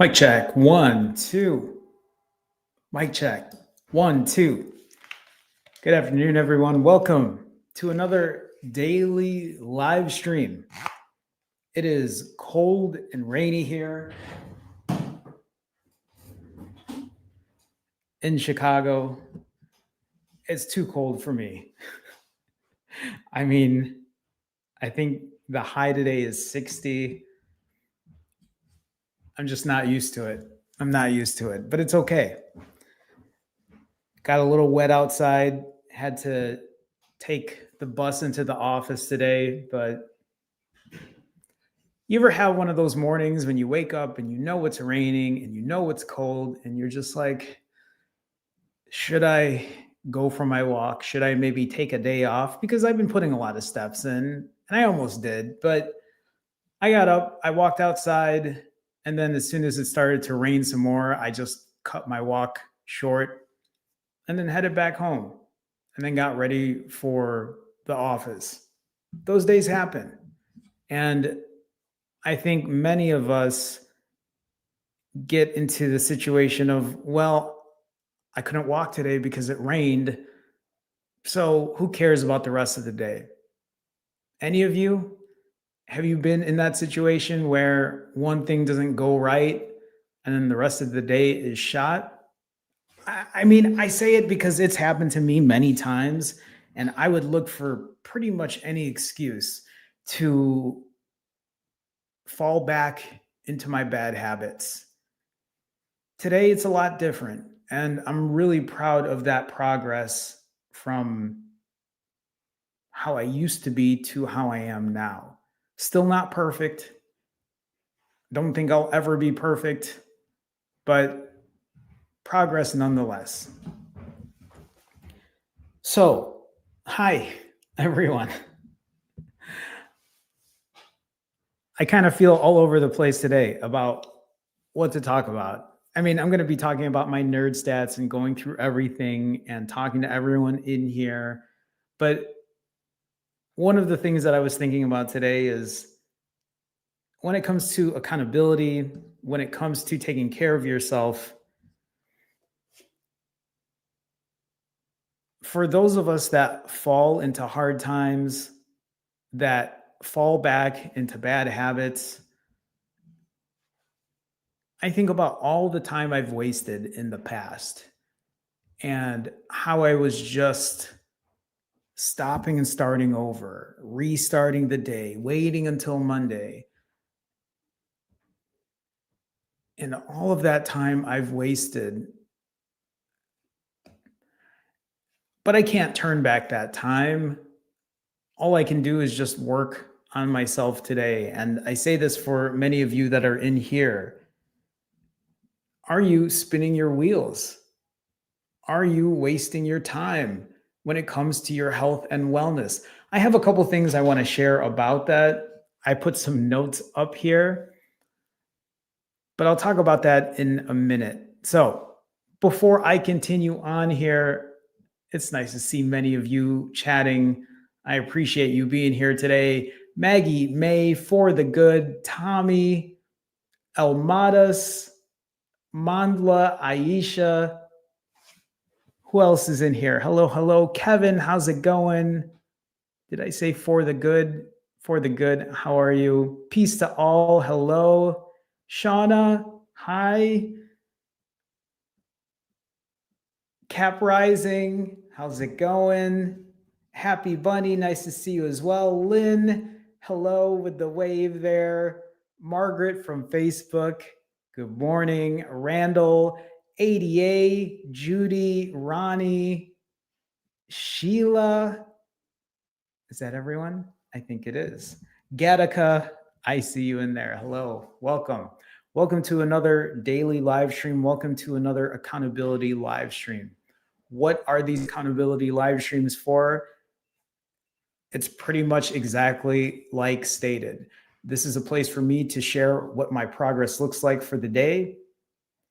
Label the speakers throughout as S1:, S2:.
S1: Mic check. 1, 2. Mic check. 1, 2. Good afternoon, everyone. Welcome to another daily live stream. It is cold and rainy here in Chicago. It's too cold for me. I mean, I think the high today is 60. I'm just not used to it. I'm not used to it, but it's okay. Got a little wet outside, had to take the bus into the office today, but you ever have one of those mornings when you wake up and you know it's raining and you know it's cold and you're just like, should I go for my walk? Should I maybe take a day off? Because I've been putting a lot of steps in and I almost did, but I got up, I walked outside, and then as soon as it started to rain some more, I just cut my walk short and then headed back home and then got ready for the office. Those days happen. And I think many of us get into the situation of, well, I couldn't walk today because it rained. So who cares about the rest of the day? Any of you? Have you been in that situation where one thing doesn't go right and then the rest of the day is shot? I mean, I say it because it's happened to me many times, and I would look for pretty much any excuse to fall back into my bad habits. Today, it's a lot different, and I'm really proud of that progress from how I used to be to how I am now. Still not perfect. Don't think I'll ever be perfect, but progress nonetheless. So, hi, everyone. I kind of feel all over the place today about what to talk about. I mean, I'm going to be talking about my nerd stats and going through everything and talking to everyone in here. But one of the things that I was thinking about today is when it comes to accountability, when it comes to taking care of yourself, for those of us that fall into hard times, that fall back into bad habits, I think about all the time I've wasted in the past and how I was just stopping and starting over, restarting the day, waiting until Monday. And all of that time I've wasted, but I can't turn back that time. All I can do is just work on myself today. And I say this for many of you that are in here. Are you spinning your wheels? Are you wasting your time when it comes to your health and wellness? I have a couple things I want to share about that. I put some notes up here, but I'll talk about that in a minute. So, before I continue on here, it's nice to see many of you chatting. I appreciate you being here today. Maggie, May, For the Good, Tommy, Elmadas, Mandla, Aisha. Who else is in here? Hello, hello. Kevin, how's it going? Did I say For the Good? For the Good, how are you? Peace to all. Hello. Shauna, hi. Cap Rising, how's it going? Happy Bunny, nice to see you as well. Lynn, hello with the wave there. Margaret from Facebook, good morning. Randall, ADA, Judy, Ronnie, Sheila. Is that everyone? I think it is. Gattaca, I see you in there. Hello, welcome. Welcome to another daily live stream. Welcome to another accountability live stream. What are these accountability live streams for? It's pretty much exactly like stated. This is a place for me to share what my progress looks like for the day,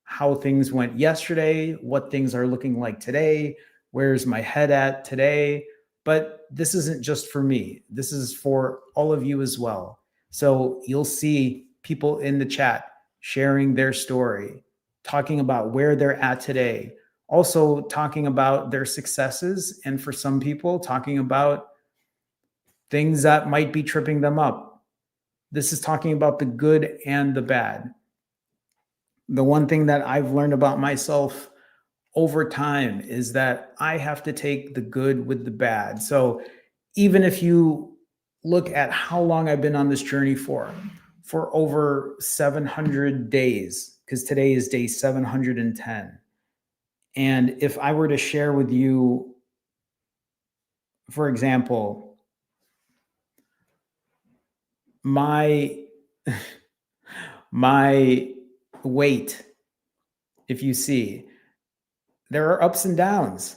S1: how things went yesterday, what things are looking like today, where's my head at today. But this isn't just for me. This is for all of you as well. So you'll see people in the chat sharing their story, talking about where they're at today, also talking about their successes, and for some people, talking about things that might be tripping them up. This is talking about the good and the bad. The one thing that I've learned about myself over time is that I have to take the good with the bad. So even if you look at how long I've been on this journey for over 700 days, because today is day 710. And if I were to share with you, for example, my my weight, if you see, there are ups and downs,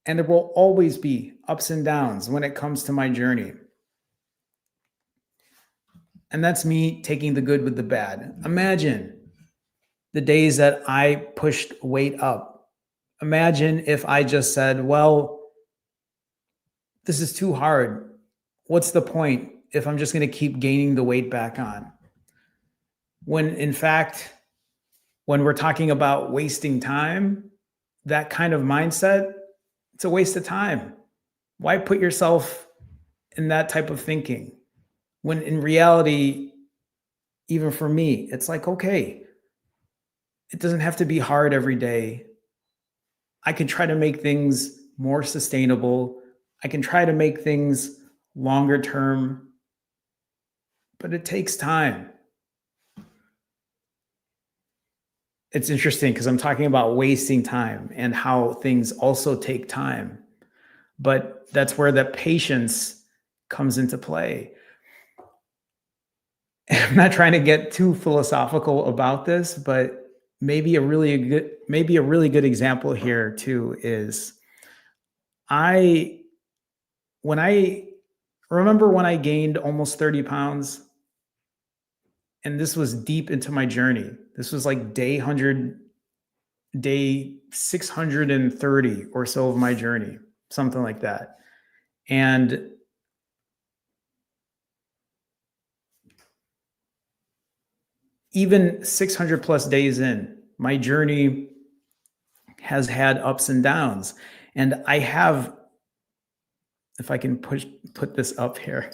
S1: and there will always be ups and downs when it comes to my journey. And that's me taking the good with the bad. Imagine the days that I pushed weight up. Imagine if I just said, well, this is too hard. What's the point if I'm just going to keep gaining the weight back on? When in fact, when we're talking about wasting time, that kind of mindset, it's a waste of time. Why put yourself in that type of thinking? When in reality, even for me, it's like, okay, it doesn't have to be hard every day. I can try to make things more sustainable. I can try to make things longer term, but it takes time. It's interesting because I'm talking about wasting time and how things also take time. But that's where that patience comes into play. I'm not trying to get too philosophical about this, but maybe a really good example here too is I when I remember when I gained almost 30 pounds, and this was deep into my journey. This was like day 100, day 630 or so of my journey, something like that. And even 600 plus days in, my journey has had ups and downs. And I have, if I can put this up here,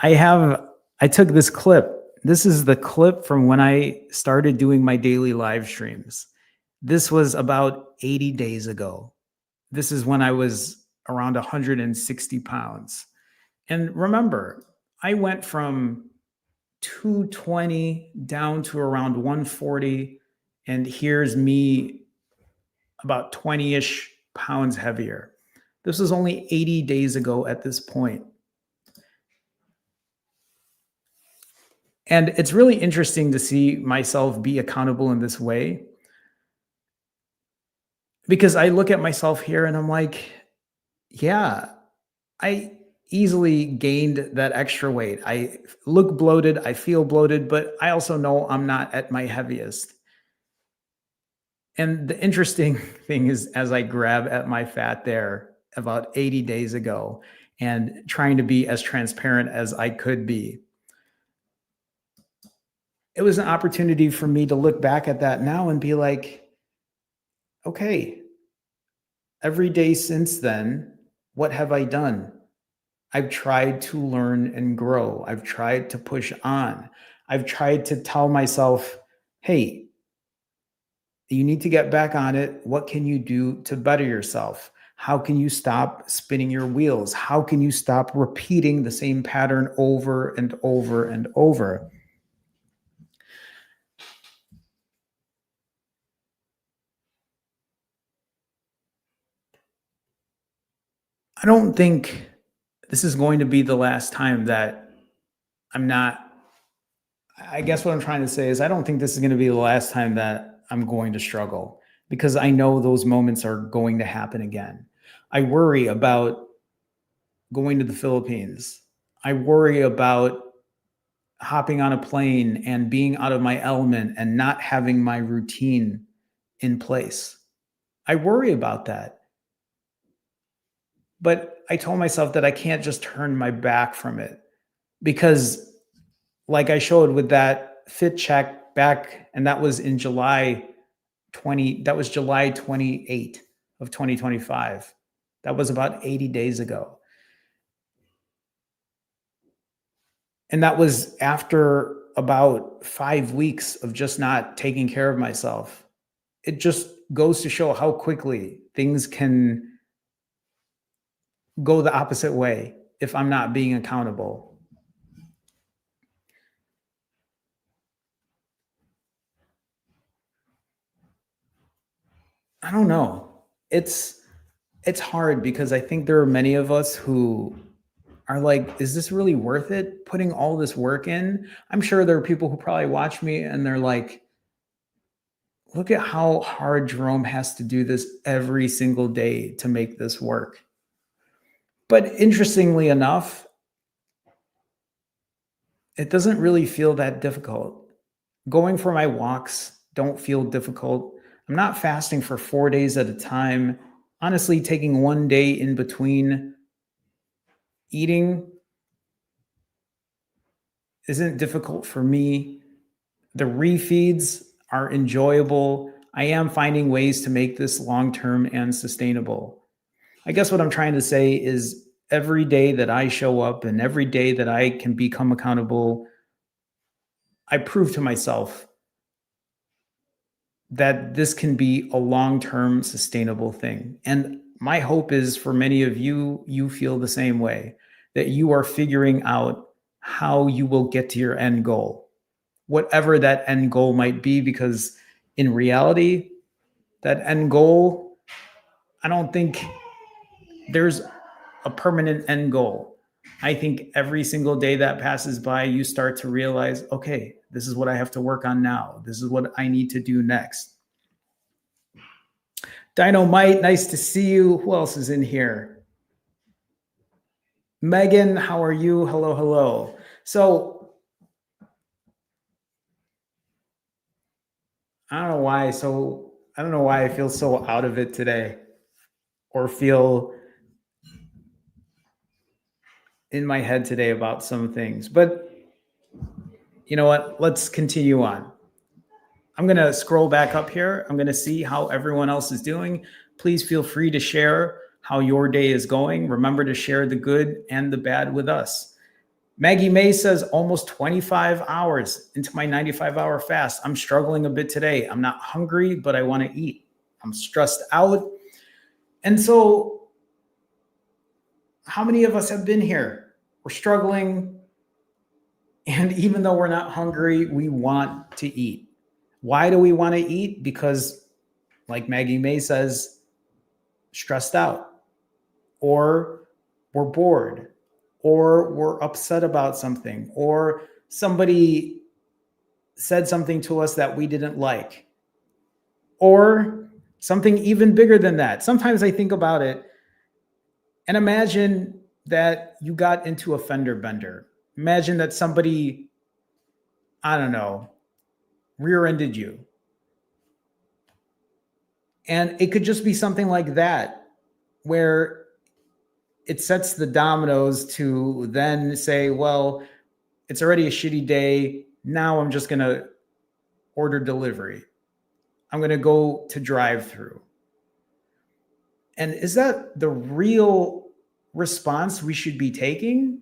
S1: I took this clip. This is the clip from when I started doing my daily live streams. This was about 80 days ago. This is when I was around 160 pounds. And remember, I went from 220 down to around 140. And here's me about 20-ish pounds heavier. This was only 80 days ago at this point. And it's really interesting to see myself be accountable in this way, because I look at myself here and I'm like, yeah, I easily gained that extra weight. I look bloated, I feel bloated, but I also know I'm not at my heaviest. And the interesting thing is, as I grab at my fat there about 80 days ago and trying to be as transparent as I could be, it was an opportunity for me to look back at that now and be like, okay, every day since then, what have I done? I've tried to learn and grow. I've tried to push on. I've tried to tell myself, hey, you need to get back on it. What can you do to better yourself? How can you stop spinning your wheels? How can you stop repeating the same pattern over and over and over? I don't think this is going to be the last time that I'm not. I guess what I'm trying to say is, I don't think this is going to be the last time that I'm going to struggle, because I know those moments are going to happen again. I worry about going to the Philippines. I worry about hopping on a plane and being out of my element and not having my routine in place. I worry about that. But I told myself that I can't just turn my back from it, because, like I showed with that fit check back, and that was in July 28 of 2025. That was about 80 days ago. And that was after about 5 weeks of just not taking care of myself. It just goes to show how quickly things can go the opposite way if I'm not being accountable. I don't know. It's hard because I think there are many of us who are like, is this really worth it? Putting all this work in? I'm sure there are people who probably watch me and they're like, look at how hard Jerome has to do this every single day to make this work. But interestingly enough, it doesn't really feel that difficult. Going for my walks don't feel difficult. I'm not fasting for 4 days at a time. Honestly, taking one day in between eating isn't difficult for me. The refeeds are enjoyable. I am finding ways to make this long-term and sustainable. I guess what I'm trying to say is every day that I show up and every day that I can become accountable, I prove to myself that this can be a long-term sustainable thing. And my hope is for many of you, you feel the same way, that you are figuring out how you will get to your end goal, whatever that end goal might be, because in reality, that end goal, I don't think there's a permanent end goal. I think every single day that passes by, you start to realize, okay, this is what I have to work on now. This is what I need to do next. Dynamite, nice to see you. Who else is in here? Megan, how are you? Hello, hello. So I don't know why. I don't know why I feel so out of it today, or feel in my head today about some things. But you know what? Let's continue on. I'm going to scroll back up here. I'm going to see how everyone else is doing. Please feel free to share how your day is going. Remember to share the good and the bad with us. Maggie May says almost 25 hours into my 95-hour fast. I'm struggling a bit today. I'm not hungry, but I want to eat. I'm stressed out. And so how many of us have been here? We're struggling. And even though we're not hungry, we want to eat. Why do we want to eat? Because, like Maggie May says, stressed out, or we're bored, or we're upset about something, or somebody said something to us that we didn't like, or something even bigger than that. Sometimes I think about it and imagine that you got into a fender bender. Imagine that somebody, I don't know, rear-ended you. And it could just be something like that, where it sets the dominoes to then say, well, it's already a shitty day. Now I'm just going to order delivery. I'm going to go to drive-through. And is that the real response we should be taking?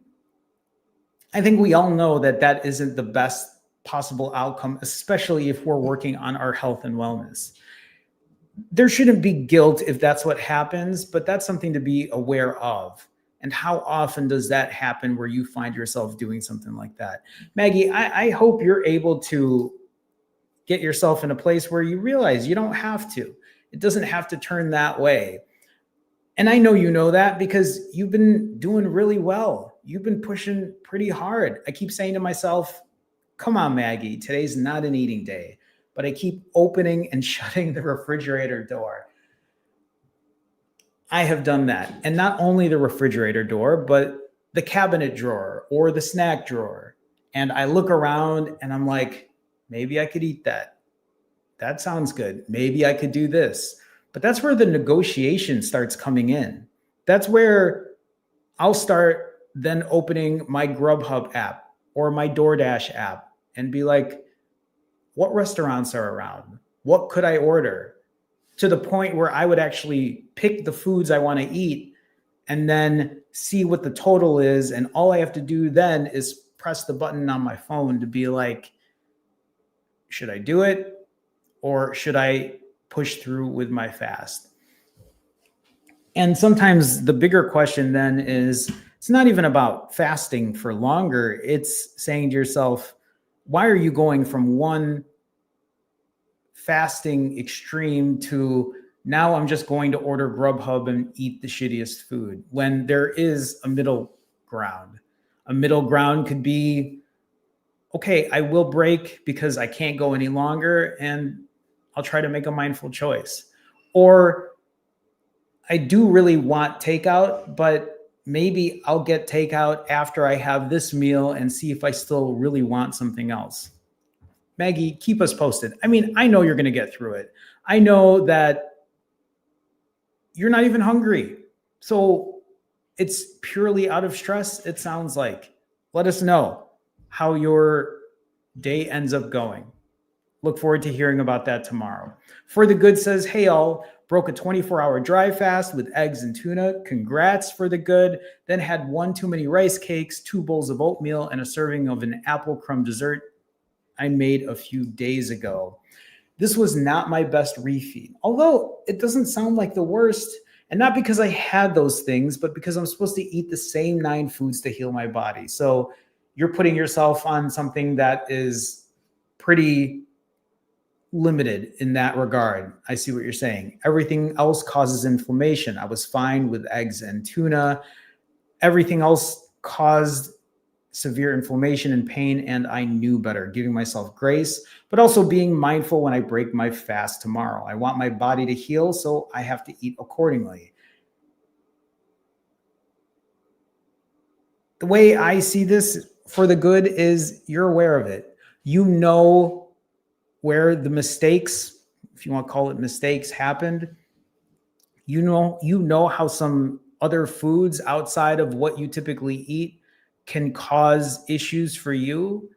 S1: I think we all know that that isn't the best possible outcome, especially if we're working on our health and wellness. There shouldn't be guilt if that's what happens, but that's something to be aware of. And how often does that happen where you find yourself doing something like that? Maggie, I hope you're able to get yourself in a place where you realize you don't have to. It doesn't have to turn that way. And I know you know that because you've been doing really well. You've been pushing pretty hard. I keep saying to myself, come on, Maggie, today's not an eating day. But I keep opening and shutting the refrigerator door. I have done that. And not only the refrigerator door, but the cabinet drawer or the snack drawer. And I look around and I'm like, maybe I could eat that. That sounds good. Maybe I could do this. But that's where the negotiation starts coming in. That's where I'll start then opening my Grubhub app or my DoorDash app and be like, what restaurants are around? What could I order? To the point where I would actually pick the foods I want to eat and then see what the total is. And all I have to do then is press the button on my phone to be like, should I do it or should I push through with my fast? And sometimes the bigger question then is, it's not even about fasting for longer. It's saying to yourself, why are you going from one fasting extreme to now I'm just going to order Grubhub and eat the shittiest food, when there is a middle ground? A middle ground could be, okay, I will break because I can't go any longer and I'll try to make a mindful choice. Or I do really want takeout, but maybe I'll get takeout after I have this meal and see if I still really want something else. Maggie, keep us posted. I mean, I know you're going to get through it. I know that you're not even hungry. So it's purely out of stress, it sounds like. Let us know how your day ends up going. Look forward to hearing about that tomorrow. For the Good says, hey, all, broke a 24-hour dry fast with eggs and tuna. Congrats, For the Good. Then had one too many rice cakes, 2 bowls of oatmeal, and a serving of an apple crumb dessert I made a few days ago. This was not my best refeed, although it doesn't sound like the worst. And not because I had those things, but because I'm supposed to eat the same 9 foods to heal my body. So you're putting yourself on something that is pretty limited in that regard. I see what you're saying. Everything else causes inflammation. I was fine with eggs and tuna. Everything else caused severe inflammation and pain, and I knew better, giving myself grace, but also being mindful when I break my fast tomorrow. I want my body to heal, so I have to eat accordingly. The way I see this, For the Good, is you're aware of it. You know where the mistakes, if you want to call it mistakes, happened. You know how some other foods outside of what you typically eat can cause issues for you.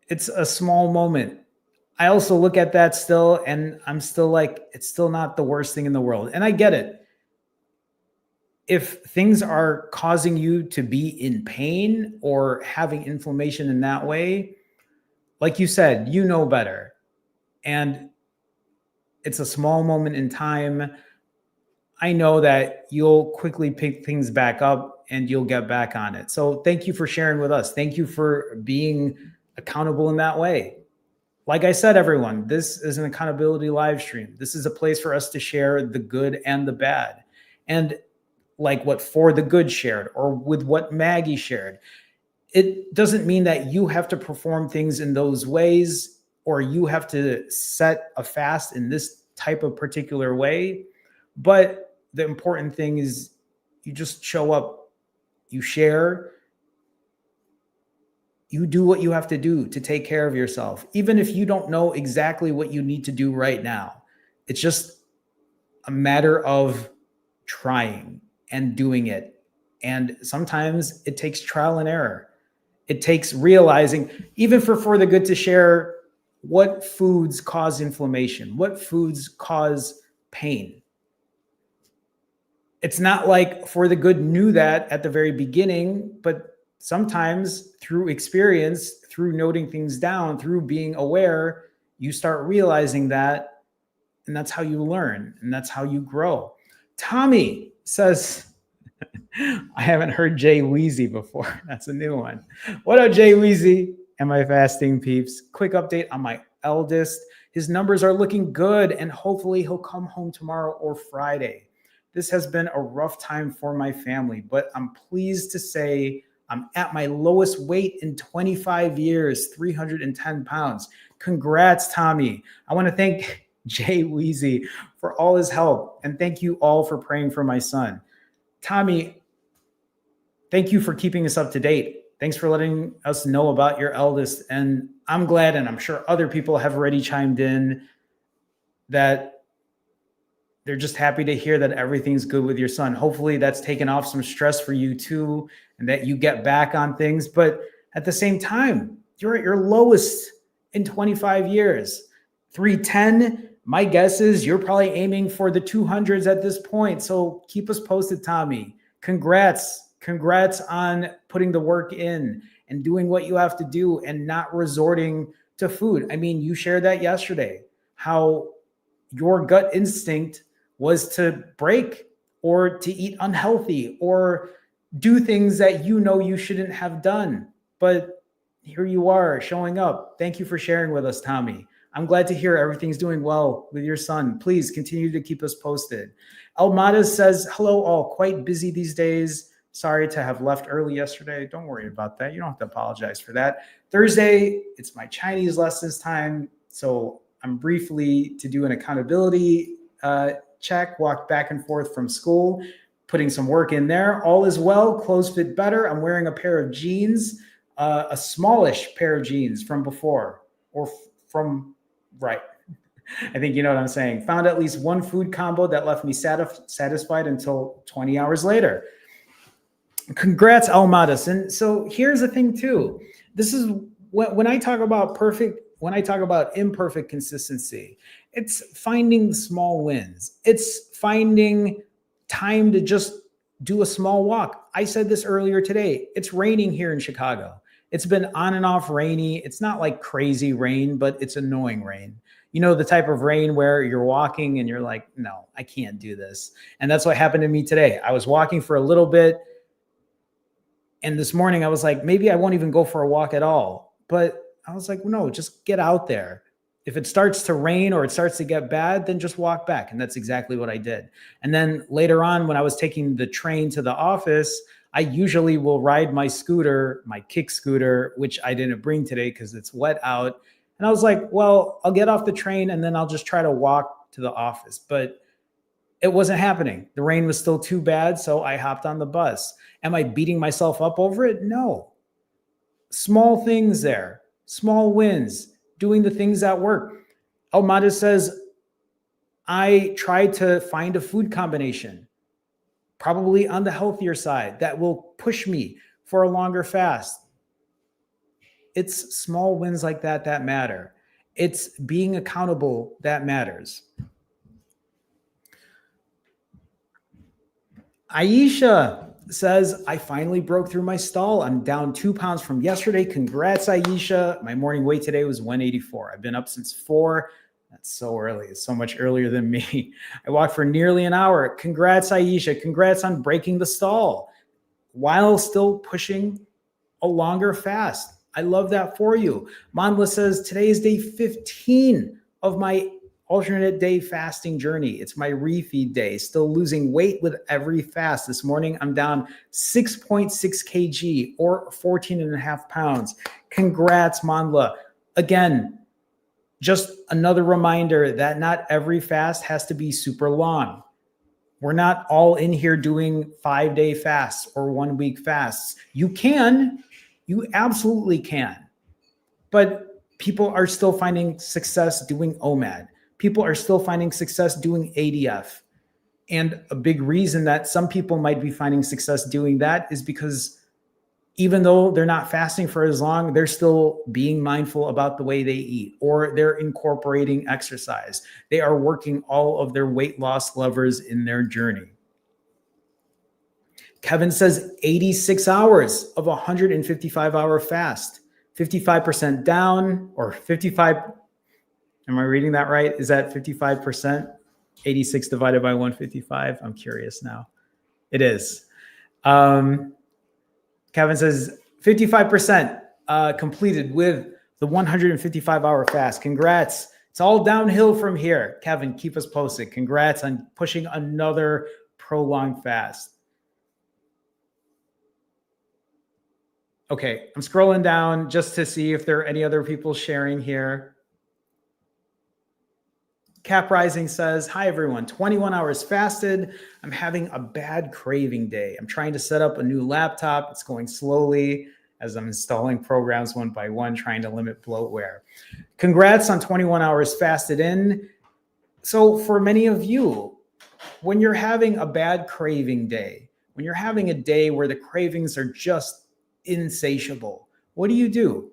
S1: It's a small moment. I also look at that still, and I'm still like, it's still not the worst thing in the world. And I get it. If things are causing you to be in pain or having inflammation in that way, like you said, you know better. And it's a small moment in time. I know that you'll quickly pick things back up and you'll get back on it. So thank you for sharing with us. Thank you for being accountable in that way. Like I said, everyone, this is an accountability live stream. This is a place for us to share the good and the bad. And like what For the Good shared, or with what Maggie shared, it doesn't mean that you have to perform things in those ways, or you have to set a fast in this type of particular way. But the important thing is you just show up, you share, you do what you have to do to take care of yourself, even if you don't know exactly what you need to do right now. It's just a matter of trying and doing it. And sometimes it takes trial and error. It takes realizing, even For the Good to share, what foods cause inflammation, what foods cause pain. It's not like For the Good knew that at the very beginning, but sometimes through experience, through noting things down, through being aware, you start realizing that, and that's how you learn, and that's how you grow. Tommy says, I haven't heard Jay Weezy before. That's a new one. What up, Jay Weezy and my fasting peeps? Quick update on my eldest. His numbers are looking good, and hopefully he'll come home tomorrow or Friday. This has been a rough time for my family, but I'm pleased to say I'm at my lowest weight in 25 years, 310 pounds. Congrats, Tommy. I want to thank Jay Weezy for all his help, and thank you all for praying for my son. Tommy, thank you for keeping us up to date. Thanks for letting us know about your eldest. And I'm glad, and I'm sure other people have already chimed in, that they're just happy to hear that everything's good with your son. Hopefully that's taken off some stress for you too, and that you get back on things. But at the same time, You're at your lowest in 25 years. 310, my guess is you're probably aiming for the 200s at this point. So keep us posted, Tommy. Congrats. Congrats on putting the work in and doing what you have to do and not resorting to food. I mean, you shared that yesterday, how your gut instinct was to break or to eat unhealthy or do things that you know you shouldn't have done. But here you are showing up. Thank you for sharing with us, Tommy. I'm glad to hear everything's doing well with your son. Please continue to keep us posted. Almada says, hello all, quite busy these days. Sorry to have left early yesterday. Don't worry about that. You don't have to apologize for that. Thursday, it's my Chinese lessons time. So I'm briefly to do an accountability check, walk back and forth from school, putting some work in there. All is well, clothes fit better. I'm wearing a pair of jeans, a smallish pair of jeans from before or from right. I think you know what I'm saying. Found at least one food combo that left me satisfied until 20 hours later. Congrats, Almadas. And so here's the thing too. This is when I talk about imperfect consistency, it's finding small wins. It's finding time to just do a small walk. I said this earlier today. It's raining here in Chicago. It's been on and off rainy. It's not like crazy rain, but it's annoying rain. You know, the type of rain where you're walking and you're like, no, I can't do this. And that's what happened to me today. I was walking for a little bit. And this morning I was like, maybe I won't even go for a walk at all. But I was like, no, just get out there. If it starts to rain or it starts to get bad, then just walk back. And that's exactly what I did. And then later on, when I was taking the train to the office, I usually will ride my scooter, my kick scooter, which I didn't bring today because it's wet out. And I was like, well, I'll get off the train and then I'll just try to walk to the office. But it wasn't happening. The rain was still too bad. So I hopped on the bus. Am I beating myself up over it? No. Small things there, small wins, doing the things that work. Almada says, I tried to find a food combination, probably on the healthier side, that will push me for a longer fast. It's small wins like that that matter. It's being accountable that matters. Aisha says, I finally broke through my stall. I'm down 2 pounds from yesterday. Congrats, Aisha. My morning weight today was 184. I've been up since 4. That's so early. It's so much earlier than me. I walked for nearly an hour. Congrats, Aisha. Congrats on breaking the stall while still pushing a longer fast. I love that for you. Mandla says, today is day 15 of my alternate day fasting journey. It's my refeed day, still losing weight with every fast. This morning, I'm down 6.6 kg or 14 and a half pounds. Congrats, Mandla. Again, just another reminder that not every fast has to be super long. We're not all in here doing 5-day fasts or 1-week fasts. You absolutely can. But people are still finding success doing OMAD. People are still finding success doing ADF. And a big reason that some people might be finding success doing that is because even though they're not fasting for as long, they're still being mindful about the way they eat, or they're incorporating exercise. They are working all of their weight loss levers in their journey. Kevin says 86 hours of a 155-hour fast, 55% down, or 55. Am I reading that right? Is that 55%? 86 divided by 155? I'm curious now. It is. Kevin says 55% completed with the 155-hour fast. Congrats. It's all downhill from here. Kevin, keep us posted. Congrats on pushing another prolonged fast. Okay, I'm scrolling down just to see if there are any other people sharing here. Cap Rising says, hi everyone, 21 hours fasted. I'm having a bad craving day. I'm trying to set up a new laptop. It's going slowly as I'm installing programs one by one, trying to limit bloatware. Congrats on 21 hours fasted in. So for many of you, when you're having a bad craving day, when you're having a day where the cravings are just insatiable, what do you do?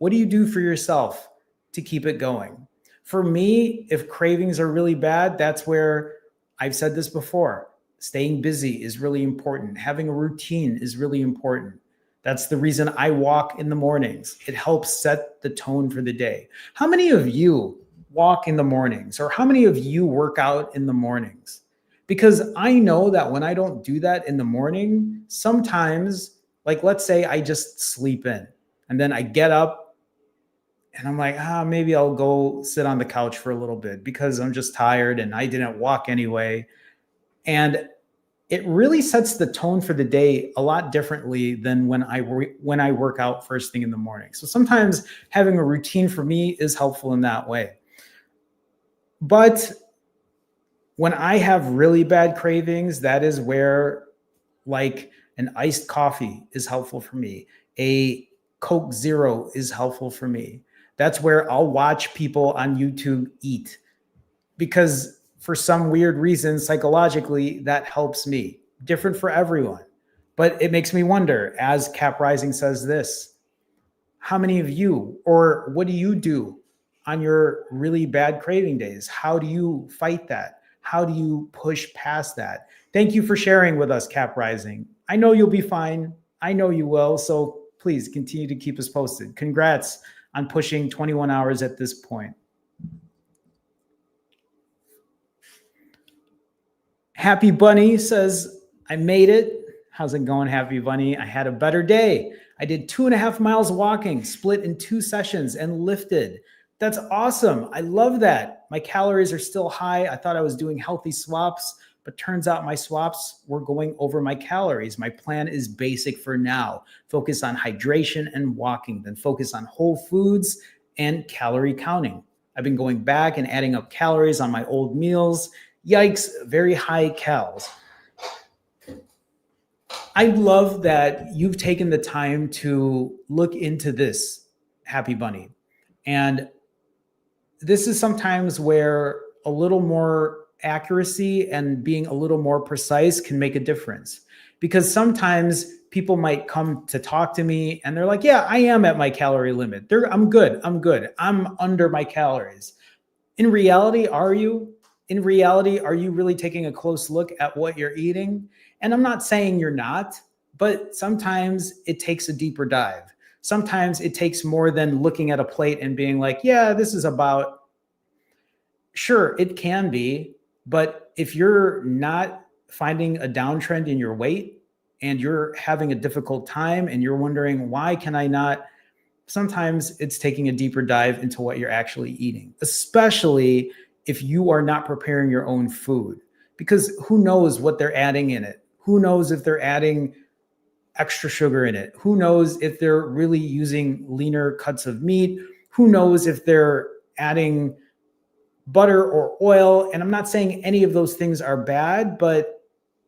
S1: What do you do for yourself to keep it going? For me, if cravings are really bad, that's where I've said this before. Staying busy is really important. Having a routine is really important. That's the reason I walk in the mornings. It helps set the tone for the day. How many of you walk in the mornings, or how many of you work out in the mornings? Because I know that when I don't do that in the morning, sometimes, like let's say I just sleep in and then I get up and I'm like, maybe I'll go sit on the couch for a little bit because I'm just tired and I didn't walk anyway. And it really sets the tone for the day a lot differently than when I work out first thing in the morning. So sometimes having a routine for me is helpful in that way. But when I have really bad cravings, that is where like an iced coffee is helpful for me. A Coke Zero is helpful for me. That's where I'll watch people on YouTube eat because for some weird reason, psychologically, that helps me. Different for everyone. But it makes me wonder, as Cap Rising says this, how many of you, or what do you do on your really bad craving days? How do you fight that? How do you push past that? Thank you for sharing with us, Cap Rising. I know you'll be fine. I know you will. So please continue to keep us posted. Congrats on pushing 21 hours at this point. Happy Bunny says, I made it. How's it going, Happy Bunny? I had a better day. I did 2.5 miles walking, split in 2 sessions, and lifted. That's awesome. I love that. My calories are still high. I thought I was doing healthy swaps, but turns out my swaps were going over my calories. My plan is basic for now. Focus on hydration and walking, then focus on whole foods and calorie counting. I've been going back and adding up calories on my old meals. Yikes, very high calories. I love that you've taken the time to look into this, Happy Bunny. And this is sometimes where a little more accuracy and being a little more precise can make a difference. Because sometimes people might come to talk to me and they're like, yeah, I am at my calorie limit. I'm good. I'm under my calories. In reality, are you? In reality, are you really taking a close look at what you're eating? And I'm not saying you're not, but sometimes it takes a deeper dive. Sometimes it takes more than looking at a plate and being like, yeah, this is about. Sure, it can be, but if you're not finding a downtrend in your weight and you're having a difficult time and you're wondering, why can I not? Sometimes it's taking a deeper dive into what you're actually eating, especially if you are not preparing your own food, because who knows what they're adding in it? Who knows if they're adding extra sugar in it? Who knows if they're really using leaner cuts of meat? Who knows if they're adding butter or oil? And I'm not saying any of those things are bad, but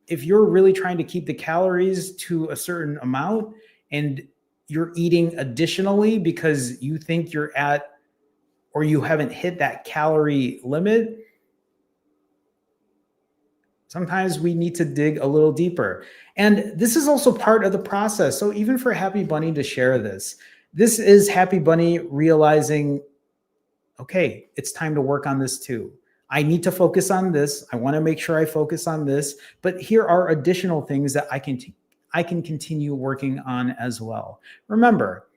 S1: if you're really trying to keep the calories to a certain amount and you're eating additionally because you think you're at or you haven't hit that calorie limit, sometimes we need to dig a little deeper. And this is also part of the process. So even for Happy Bunny to share this is Happy Bunny realizing, okay, it's time to work on this too. I need to focus on this. I want to make sure I focus on this, but here are additional things that I can continue working on as well. Remember,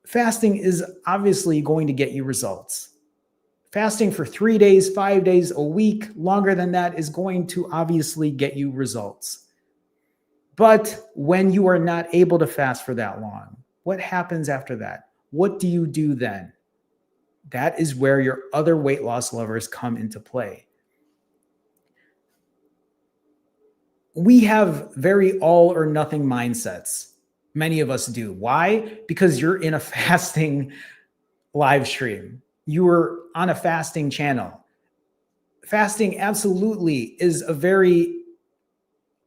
S1: fasting is obviously going to get you results. Fasting for 3 days, 5 days, a week, longer than that is going to obviously get you results. But when you are not able to fast for that long, what happens after that? What do you do then? That is where your other weight loss levers come into play. We have very all or nothing mindsets. Many of us do. Why? Because you're in a fasting live stream. You are on a fasting channel. Fasting absolutely is a very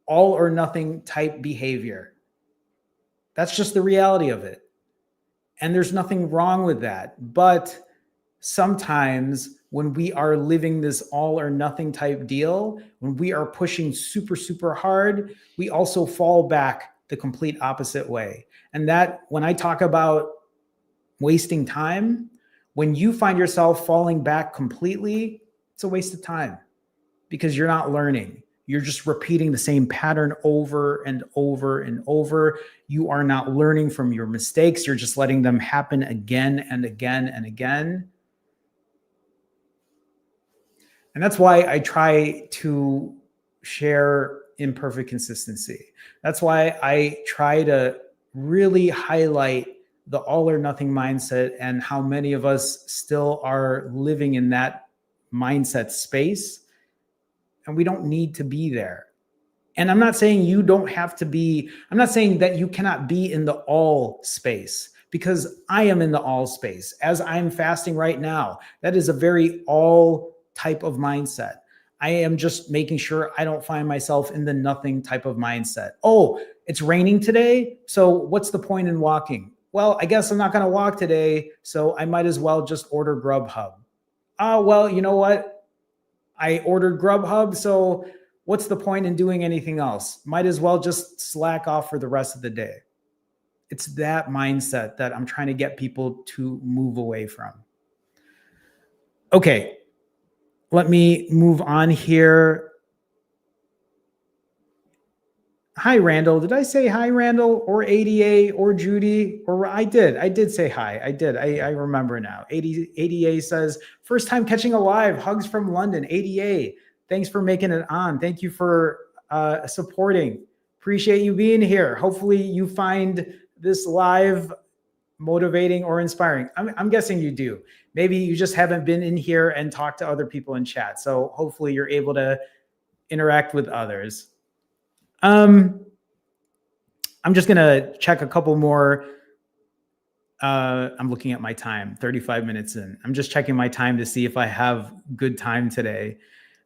S1: all or nothing type behavior. That's just the reality of it. And there's nothing wrong with that. But sometimes when we are living this all or nothing type deal, when we are pushing super, super hard, we also fall back the complete opposite way. And that when I talk about wasting time, when you find yourself falling back completely, it's a waste of time because you're not learning. You're just repeating the same pattern over and over and over. You are not learning from your mistakes. You're just letting them happen again and again and again. And that's why I try to share imperfect consistency. That's why I try to really highlight the all or nothing mindset and how many of us still are living in that mindset space. And we don't need to be there. And I'm not saying you don't have to be, I'm not saying that you cannot be in the all space, because I am in the all space as I'm fasting right now. That is a very all type of mindset. I am just making sure I don't find myself in the nothing type of mindset. Oh, it's raining today, so what's the point in walking? Well, I guess I'm not going to walk today, so I might as well just order Grubhub. Oh, well, you know what? I ordered Grubhub, so what's the point in doing anything else? Might as well just slack off for the rest of the day. It's that mindset that I'm trying to get people to move away from. Okay, let me move on here. Hi, Randall. Did I say hi, Randall, or ADA, or Judy? Or I did say hi. I did. I remember now. ADA says, first time catching a live. Hugs from London. ADA, thanks for making it on. Thank you for supporting. Appreciate you being here. Hopefully you find this live motivating or inspiring. I'm guessing you do. Maybe you just haven't been in here and talked to other people in chat. So hopefully you're able to interact with others. I'm just going to check a couple more. I'm looking at my time, 35 minutes in. I'm just checking my time to see if I have good time today.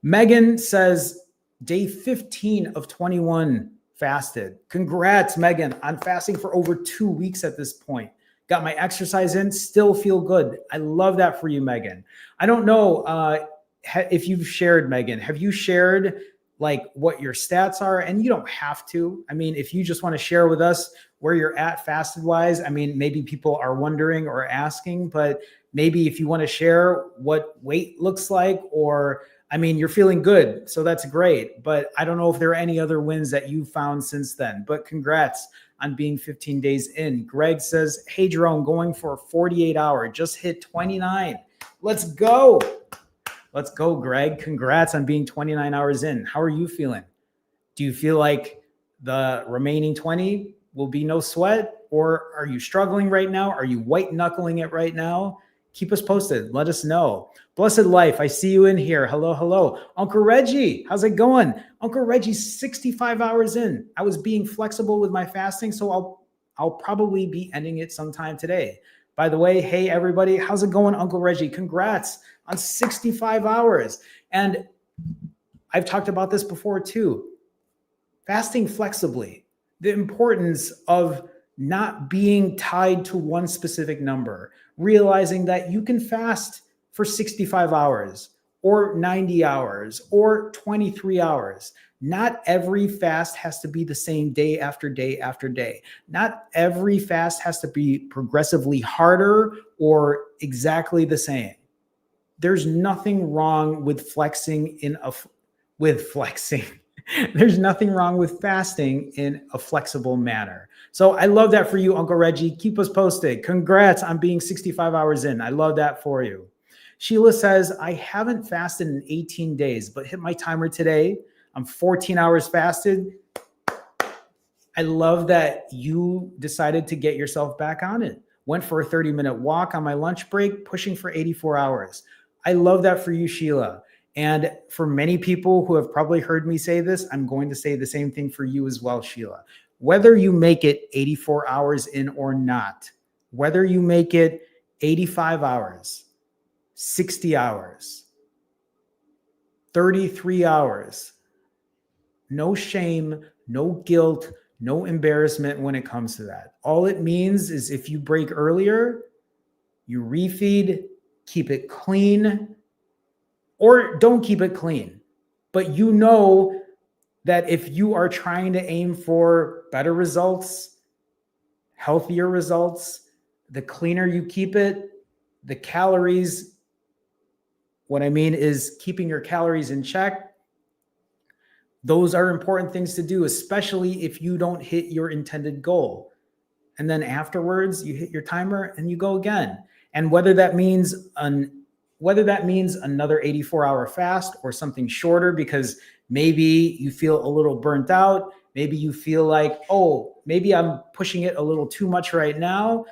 S1: Megan says, day 15 of 21 fasted. Congrats, Megan. I'm fasting for over 2 weeks at this point. Got my exercise in, still feel good. I love that for you, Megan. I don't know if you've shared, Megan. Have you shared like what your stats are? And you don't have to. I mean, if you just want to share with us where you're at fasted wise, I mean, maybe people are wondering or asking, but maybe if you want to share what weight looks like, or, I mean, you're feeling good. So that's great. But I don't know if there are any other wins that you found since then, but congrats on being 15 days in. Greg says, hey, Jerome, going for a 48 hour, just hit 29. Let's go. Let's go, Greg. Congrats on being 29 hours in. How are you feeling? Do you feel like the remaining 20 will be no sweat? Or are you struggling right now? Are you white knuckling it right now? Keep us posted. Let us know. Blessed Life, I see you in here. Hello, hello. Uncle Reggie, how's it going? Uncle Reggie's 65 hours in. I was being flexible with my fasting, so I'll probably be ending it sometime today. By the way, hey, everybody, how's it going, Uncle Reggie? Congrats on 65 hours. And I've talked about this before too. Fasting flexibly, the importance of not being tied to one specific number, realizing that you can fast for 65 hours or 90 hours or 23 hours. Not every fast has to be the same day after day after day. Not every fast has to be progressively harder or exactly the same. There's nothing wrong with flexing There's nothing wrong with fasting in a flexible manner. So I love that for you, Uncle Reggie. Keep us posted. Congrats on being 65 hours in. I love that for you. Sheila says, I haven't fasted in 18 days, but hit my timer today. I'm 14 hours fasted. I love that you decided to get yourself back on it. Went for a 30-minute walk on my lunch break, pushing for 84 hours. I love that for you, Sheila. And for many people who have probably heard me say this, I'm going to say the same thing for you as well, Sheila. Whether you make it 84 hours in or not, whether you make it 85 hours, 60 hours, 33 hours, no shame, no guilt, no embarrassment when it comes to that. All it means is if you break earlier, you refeed, keep it clean, or don't keep it clean. But you know that if you are trying to aim for better results, healthier results, the cleaner you keep it, the calories, what I mean is keeping your calories in check. Those are important things to do, especially if you don't hit your intended goal. And then afterwards, you hit your timer and you go again. And whether that means another 84-hour fast or something shorter, because maybe you feel a little burnt out, maybe you feel like, oh, maybe I'm pushing it a little too much right now.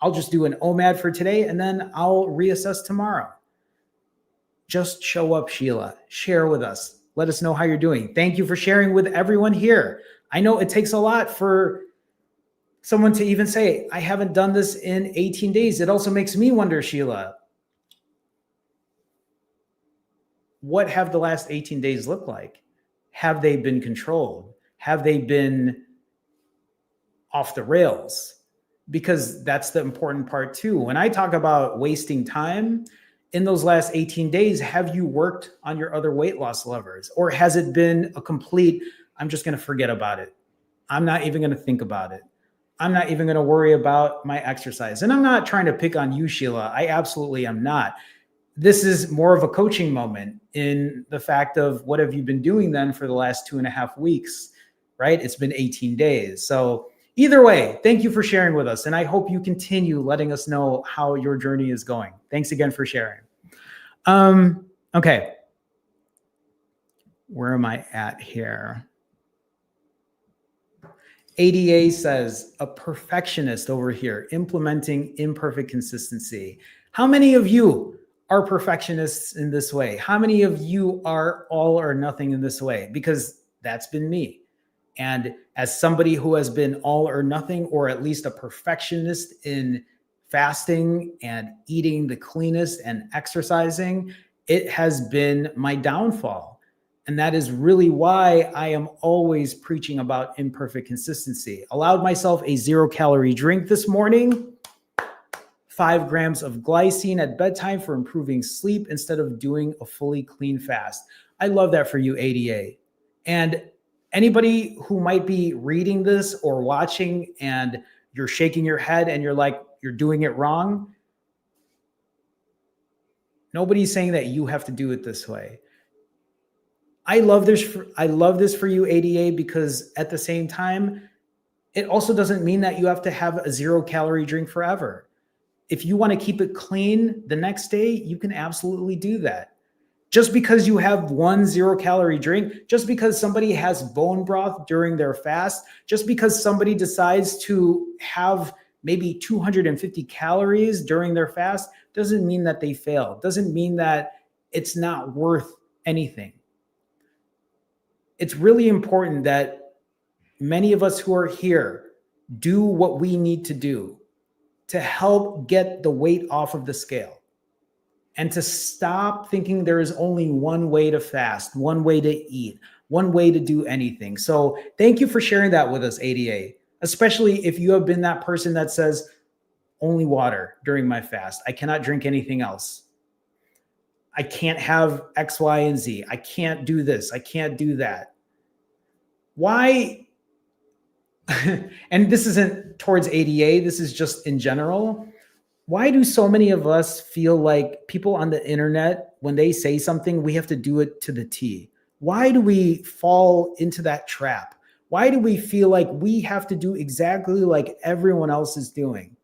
S1: I'll just do an OMAD for today and then I'll reassess tomorrow. Just show up, Sheila. Share with us. Let us know how you're doing. Thank you for sharing with everyone here. I know it takes a lot for someone to even say, I haven't done this in 18 days. It also makes me wonder, Sheila, what have the last 18 days looked like? Have they been controlled? Have they been off the rails? Because that's the important part too. When I talk about wasting time, in those last 18 days, have you worked on your other weight loss levers? Or has it been a complete, I'm just going to forget about it. I'm not even going to think about it. I'm not even going to worry about my exercise. And I'm not trying to pick on you, Sheila. I absolutely am not. This is more of a coaching moment in the fact of what have you been doing then for the last 2.5 weeks, right? It's been 18 days. So either way, thank you for sharing with us. And I hope you continue letting us know how your journey is going. Thanks again for sharing. Okay. Where am I at here? ADA says, a perfectionist over here, implementing imperfect consistency. How many of you are perfectionists in this way? How many of you are all or nothing in this way? Because that's been me. And as somebody who has been all or nothing, or at least a perfectionist in fasting and eating the cleanest and exercising, it has been my downfall. And that is really why I am always preaching about imperfect consistency. Allowed myself a 0-calorie drink this morning, 5 grams of glycine at bedtime for improving sleep instead of doing a fully clean fast. I love that for you, ADA. And anybody who might be reading this or watching and you're shaking your head and you're like, you're doing it wrong. Nobody's saying that you have to do it this way. I love this for you, ADA, because at the same time, it also doesn't mean that you have to have a 0-calorie drink forever. If you want to keep it clean the next day, you can absolutely do that. Just because you have one 0-calorie drink, just because somebody has bone broth during their fast, just because somebody decides to have maybe 250 calories during their fast, doesn't mean that they failed. Doesn't mean that it's not worth anything. It's really important that many of us who are here do what we need to do to help get the weight off of the scale and to stop thinking there is only one way to fast, one way to eat, one way to do anything. So thank you for sharing that with us, ADA, especially if you have been that person that says, only water during my fast. I cannot drink anything else. I can't have X, Y, and Z. I can't do this. I can't do that. Why? And this isn't towards ADA. This is just in general. Why do so many of us feel like people on the internet, when they say something, we have to do it to the T? Why do we fall into that trap? Why do we feel like we have to do exactly like everyone else is doing?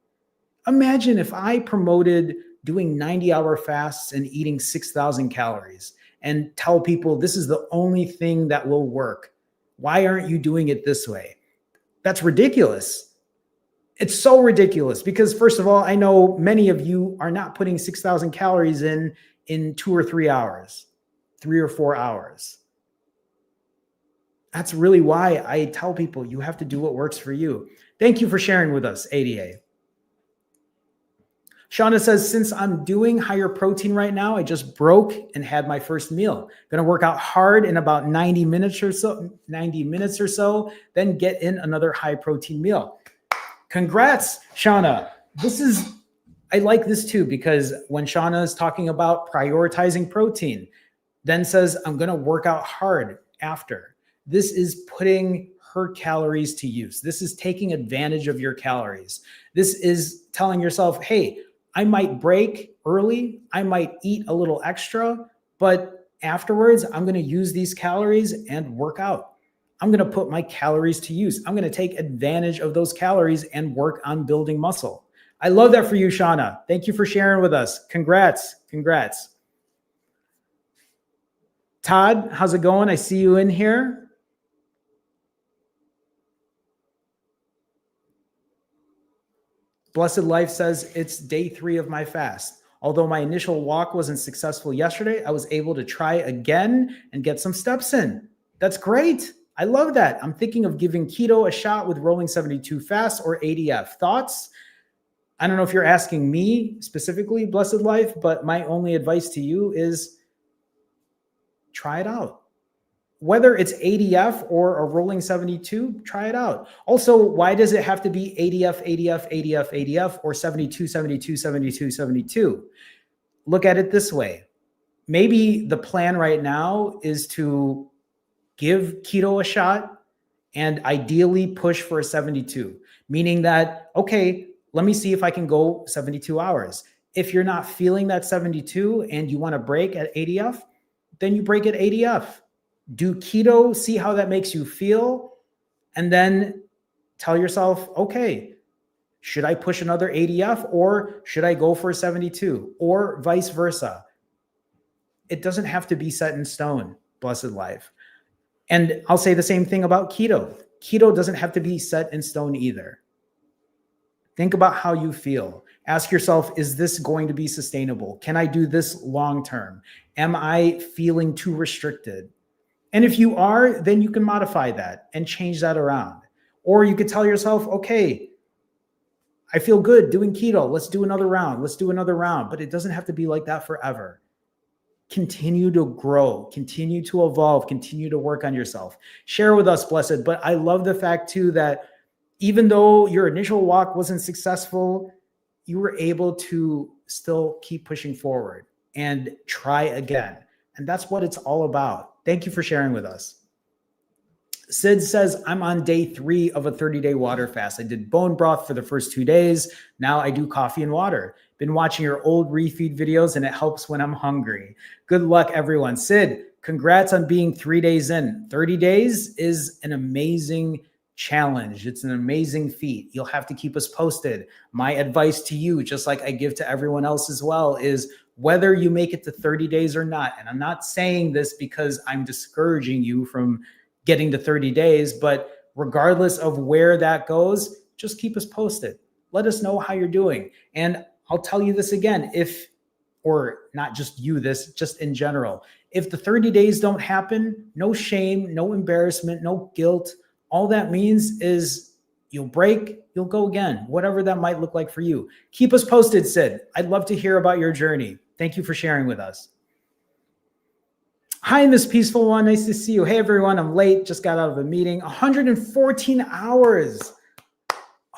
S1: Imagine if I promoted doing 90-hour fasts and eating 6,000 calories and tell people this is the only thing that will work. Why aren't you doing it this way? That's ridiculous. It's so ridiculous because, first of all, I know many of you are not putting 6,000 calories in 2 or 3 hours, 3 or 4 hours. That's really why I tell people you have to do what works for you. Thank you for sharing with us, ADA. Shauna says, since I'm doing higher protein right now, I just broke and had my first meal. Going to work out hard in about 90 minutes or so, then get in another high protein meal. Congrats, Shauna. I like this too, because when Shauna is talking about prioritizing protein, then says, I'm going to work out hard after. This is putting her calories to use. This is taking advantage of your calories. This is telling yourself, hey, I might break early, I might eat a little extra, but afterwards, I'm going to use these calories and work out. I'm going to put my calories to use. I'm going to take advantage of those calories and work on building muscle. I love that for you, Shauna. Thank you for sharing with us. Congrats. Congrats. Todd, how's it going? I see you in here. Blessed Life says it's day 3 of my fast. Although my initial walk wasn't successful yesterday, I was able to try again and get some steps in. That's great. I love that. I'm thinking of giving keto a shot with Rolling 72 Fast or ADF. Thoughts? I don't know if you're asking me specifically, Blessed Life, but my only advice to you is try it out. Whether it's ADF or a Rolling 72, try it out. Also, why does it have to be ADF, ADF, ADF, ADF, or 72, 72, 72, 72? Look at it this way. Maybe the plan right now is to give keto a shot and ideally push for a 72, meaning that, okay, let me see if I can go 72 hours. If you're not feeling that 72 and you want to break at ADF, then you break at ADF. Do keto, see how that makes you feel, and then tell yourself, okay, should I push another ADF or should I go for a 72 or vice versa? It doesn't have to be set in stone, Blessed Life. And I'll say the same thing about keto. Keto doesn't have to be set in stone either. Think about how you feel. Ask yourself, is this going to be sustainable? Can I do this long term? Am I feeling too restricted? And if you are, then you can modify that and change that around. Or you could tell yourself, okay, I feel good doing keto. Let's do another round. Let's do another round. But it doesn't have to be like that forever. Continue to grow, continue to evolve, continue to work on yourself. Share with us, Blessed. But I love the fact too that even though your initial walk wasn't successful, you were able to still keep pushing forward and try again. And that's what it's all about. Thank you for sharing with us. Sid says, I'm on day 3 of a 30-day water fast. I did bone broth for the first 2 days. Now I do coffee and water. Been watching your old refeed videos and it helps when I'm hungry. Good luck, everyone. Sid, congrats on being 3 days in. 30 days is an amazing challenge. It's an amazing feat. You'll have to keep us posted. My advice to you, just like I give to everyone else as well, is whether you make it to 30 days or not. And I'm not saying this because I'm discouraging you from getting to 30 days, but regardless of where that goes, just keep us posted. Let us know how you're doing. And I'll tell you this again, or not just you, this just in general, if the 30 days don't happen, no shame, no embarrassment, no guilt. All that means is you'll break, you'll go again, whatever that might look like for you. Keep us posted, Sid. I'd love to hear about your journey. Thank you for sharing with us. Hi, Miss Peaceful One. Nice to see you. Hey, everyone. I'm late. Just got out of a meeting. 114 hours.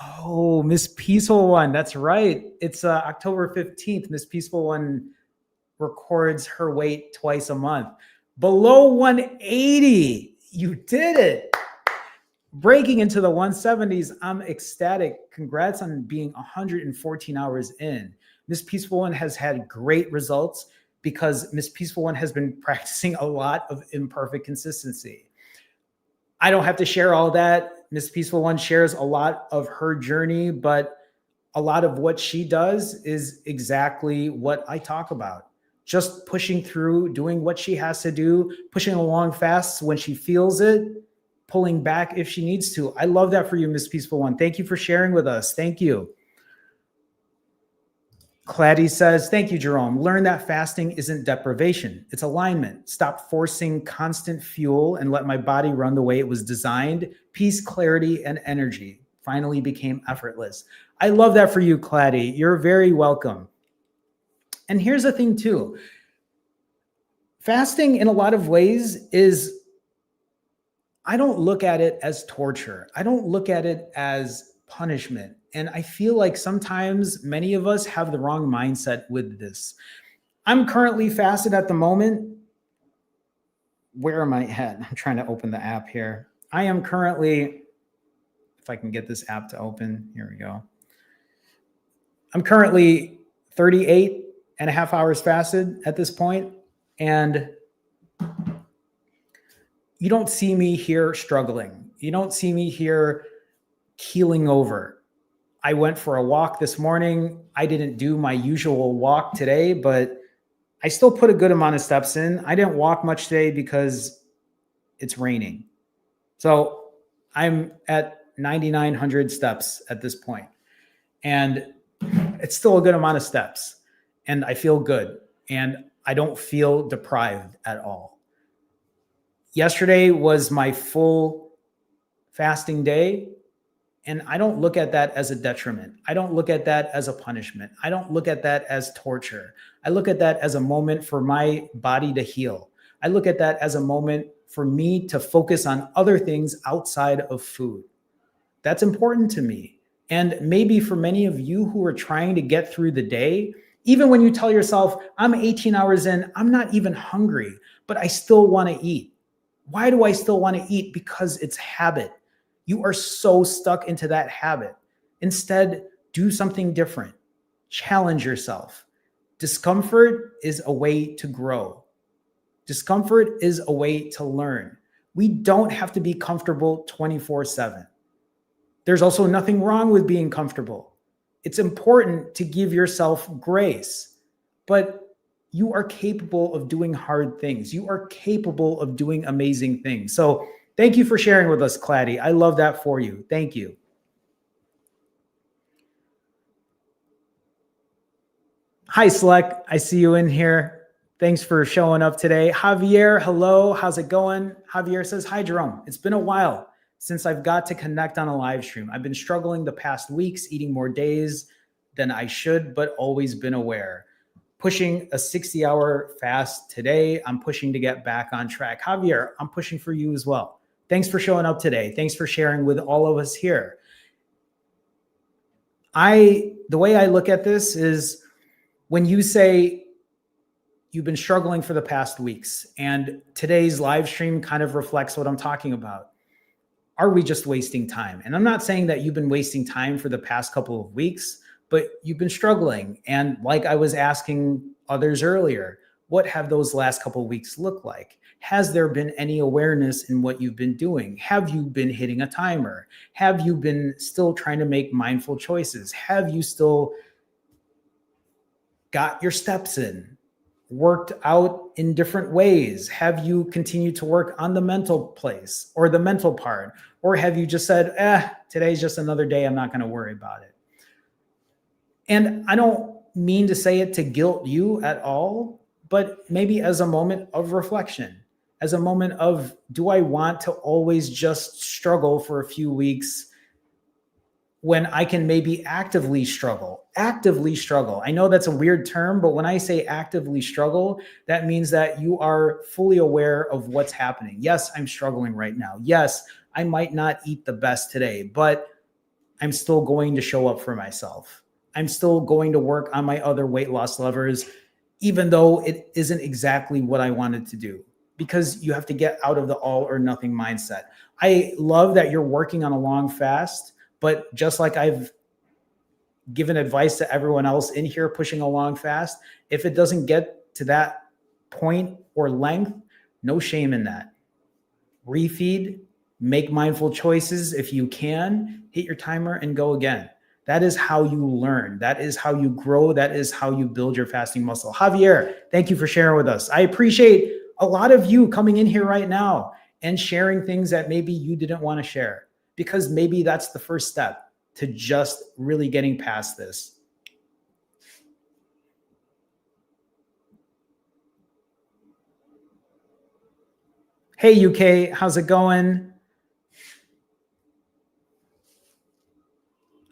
S1: Oh, Miss Peaceful One. That's right. It's October 15th. Miss Peaceful One records her weight twice a month. Below 180. You did it. Breaking into the 170s. I'm ecstatic. Congrats on being 114 hours in. Miss Peaceful One has had great results because Miss Peaceful One has been practicing a lot of imperfect consistency. I don't have to share all that. Miss Peaceful One shares a lot of her journey, but a lot of what she does is exactly what I talk about. Just pushing through, doing what she has to do, pushing along fast when she feels it, pulling back if she needs to. I love that for you, Miss Peaceful One. Thank you for sharing with us. Thank you. Claddy says, thank you, Jerome. Learn that fasting isn't deprivation. It's alignment. Stop forcing constant fuel and let my body run the way it was designed. Peace, clarity, and energy finally became effortless. I love that for you, Claddy. You're very welcome. And here's the thing too. Fasting in a lot of ways is, I don't look at it as torture. I don't look at it as punishment. And I feel like sometimes many of us have the wrong mindset with this. I'm currently fasted at the moment. Where am I at? I'm trying to open the app here. I am currently, if I can get this app to open, here we go. I'm currently 38 and a half hours fasted at this point, and you don't see me here struggling. You don't see me here keeling over. I went for a walk this morning. I didn't do my usual walk today, but I still put a good amount of steps in. I didn't walk much today because it's raining. So I'm at 9,900 steps at this point, and it's still a good amount of steps, and I feel good, and I don't feel deprived at all. Yesterday was my full fasting day, and I don't look at that as a detriment. I don't look at that as a punishment. I don't look at that as torture. I look at that as a moment for my body to heal. I look at that as a moment for me to focus on other things outside of food. That's important to me. And maybe for many of you who are trying to get through the day, even when you tell yourself, I'm 18 hours in, I'm not even hungry, but I still want to eat. Why do I still want to eat? Because it's habit. You are so stuck into that habit. Instead, do something different. Challenge yourself. Discomfort is a way to grow. Discomfort is a way to learn. We don't have to be comfortable 24/7. There's also nothing wrong with being comfortable. It's important to give yourself grace, but you are capable of doing hard things. You are capable of doing amazing things. So thank you for sharing with us, Claddy. I love that for you. Thank you. Hi, Select. I see you in here. Thanks for showing up today. Javier, hello. How's it going? Javier says, hi, Jerome. It's been a while since I've got to connect on a live stream. I've been struggling the past weeks, eating more days than I should, but always been aware. Pushing a 60-hour fast today. I'm pushing to get back on track. Javier, I'm pushing for you as well. Thanks for showing up today. Thanks for sharing with all of us here. The way I look at this is when you say you've been struggling for the past weeks, and today's live stream kind of reflects what I'm talking about. Are we just wasting time? And I'm not saying that you've been wasting time for the past couple of weeks, but you've been struggling. And like I was asking others earlier, what have those last couple of weeks looked like? Has there been any awareness in what you've been doing? Have you been hitting a timer? Have you been still trying to make mindful choices? Have you still got your steps in? Worked out in different ways? Have you continued to work on the mental place or the mental part? Or have you just said, today's just another day, I'm not going to worry about it? And I don't mean to say it to guilt you at all, but maybe as a moment of reflection, as a moment of, do I want to always just struggle for a few weeks when I can maybe actively struggle? Actively struggle. I know that's a weird term, but when I say actively struggle, that means that you are fully aware of what's happening. Yes, I'm struggling right now. Yes, I might not eat the best today, but I'm still going to show up for myself. I'm still going to work on my other weight loss levers, even though it isn't exactly what I wanted to do, because you have to get out of the all or nothing mindset. I love that you're working on a long fast, but just like I've given advice to everyone else in here pushing a long fast, if it doesn't get to that point or length, no shame in that. Refeed, make mindful choices. If you can, hit your timer and go again. That is how you learn. That is how you grow. That is how you build your fasting muscle. Javier, thank you for sharing with us. I appreciate a lot of you coming in here right now and sharing things that maybe you didn't want to share, because maybe that's the first step to just really getting past this. Hey, UK, how's it going?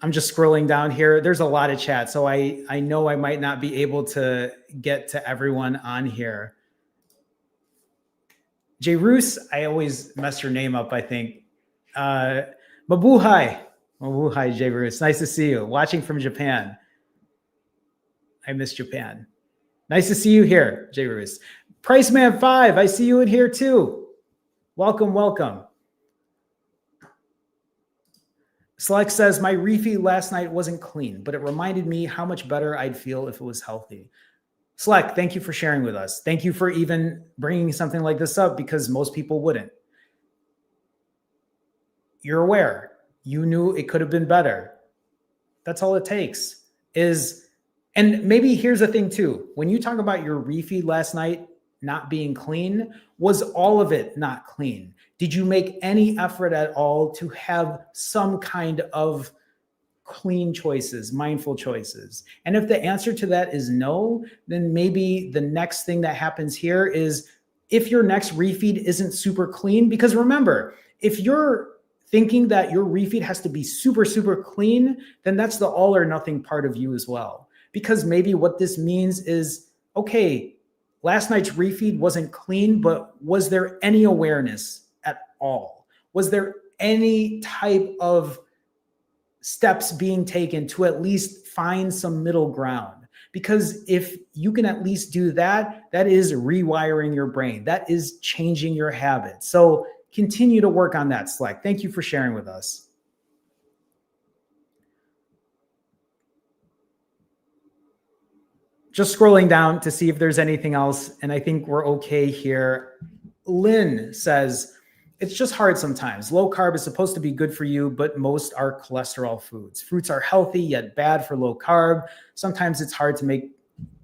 S1: I'm just scrolling down here. There's a lot of chat, so I know I might not be able to get to everyone on here. J. Roos, I always mess your name up, I think. Mabuhay. Mabuhay, J. Roos. Nice to see you. Watching from Japan. I miss Japan. Nice to see you here, J. Roos. Priceman 5, I see you in here too. Welcome, welcome. Select says, my refeed last night wasn't clean, but it reminded me how much better I'd feel if it was healthy. Select, thank you for sharing with us. Thank you for even bringing something like this up because most people wouldn't. You're aware. You knew it could have been better. That's all it takes is, and maybe here's the thing too. When you talk about your refeed last night not being clean, was all of it not clean? Did you make any effort at all to have some kind of clean choices, mindful choices? And if the answer to that is no, then maybe the next thing that happens here is if your next refeed isn't super clean, because remember, if you're thinking that your refeed has to be super, super clean, then that's the all or nothing part of you as well. Because maybe what this means is, okay, last night's refeed wasn't clean, but was there any awareness at all? Was there any type of steps being taken to at least find some middle ground? Because if you can at least do that, that is rewiring your brain. That is changing your habits. So continue to work on that, Select. Thank you for sharing with us. Just scrolling down to see if there's anything else, and I think we're okay here. Lynn says, it's just hard sometimes. Low carb is supposed to be good for you, but most are cholesterol foods. Fruits are healthy, yet bad for low carb. Sometimes it's hard to make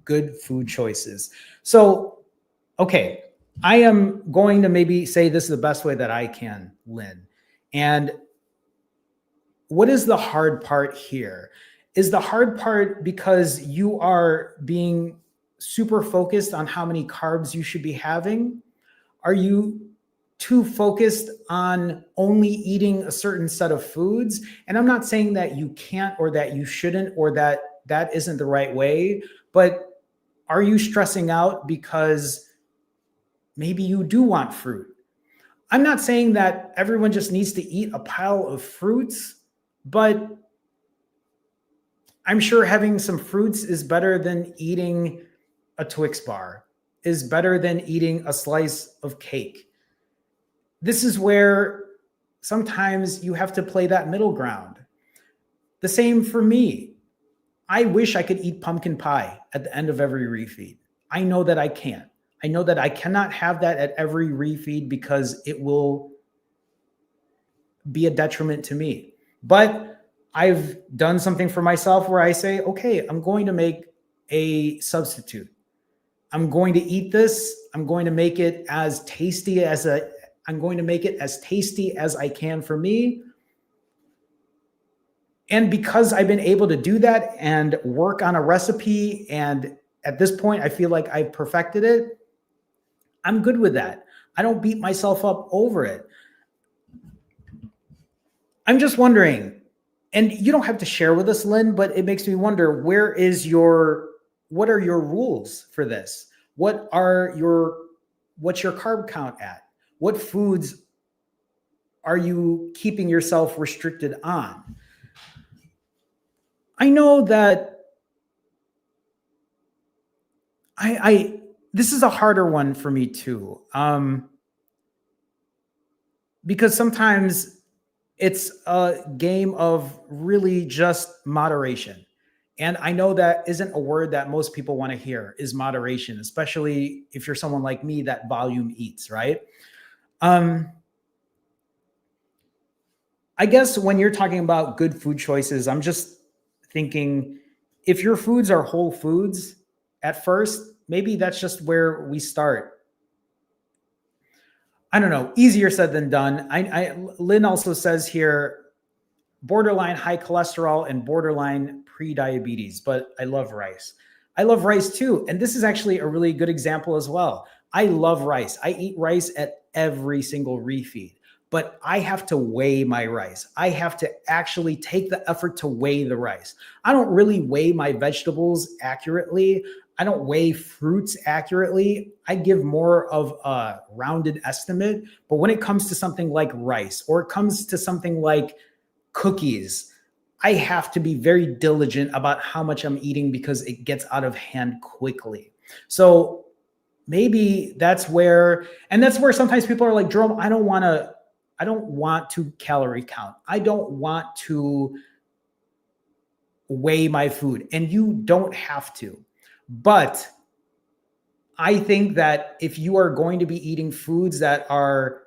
S1: good food choices. So, okay, I am going to maybe say this is the best way that I can, Lynn. And what is the hard part here? Is the hard part because you are being super focused on how many carbs you should be having? Are you too focused on only eating a certain set of foods? And I'm not saying that you can't or that you shouldn't or that that isn't the right way, but are you stressing out because maybe you do want fruit? I'm not saying that everyone just needs to eat a pile of fruits, but I'm sure having some fruits is better than eating a Twix bar, is better than eating a slice of cake. This is where sometimes you have to play that middle ground. The same for me. I wish I could eat pumpkin pie at the end of every refeed. I know that I can't. I know that I cannot have that at every refeed because it will be a detriment to me. But I've done something for myself where I say, okay, I'm going to make a substitute. I'm going to eat this. I'm going to make it as tasty as I'm going to make it as tasty as I can for me. And because I've been able to do that and work on a recipe, and at this point, I feel like I've perfected it, I'm good with that. I don't beat myself up over it. I'm just wondering, and you don't have to share with us, Lynn, but it makes me wonder, what are your rules for this? What's your carb count at? What foods are you keeping yourself restricted on? I know that this is a harder one for me too. Because sometimes it's a game of really just moderation. And I know that isn't a word that most people want to hear, is moderation, especially if you're someone like me that volume eats, right? I guess when you're talking about good food choices, I'm just thinking if your foods are whole foods at first, maybe that's just where we start. I don't know, easier said than done. Lynn also says here, borderline high cholesterol and borderline pre-diabetes, but I love rice. I love rice too. And this is actually a really good example as well. I love rice. I eat rice at every single refeed, but I have to weigh my rice. I have to actually take the effort to weigh the rice. I don't really weigh my vegetables accurately. I don't weigh fruits accurately. I give more of a rounded estimate. But when it comes to something like rice, or it comes to something like cookies, I have to be very diligent about how much I'm eating because it gets out of hand quickly. So maybe that's where sometimes people are like, Jerome, I don't want to I don't want to calorie count. I don't want to weigh my food, and you don't have to. But I think that if you are going to be eating foods that are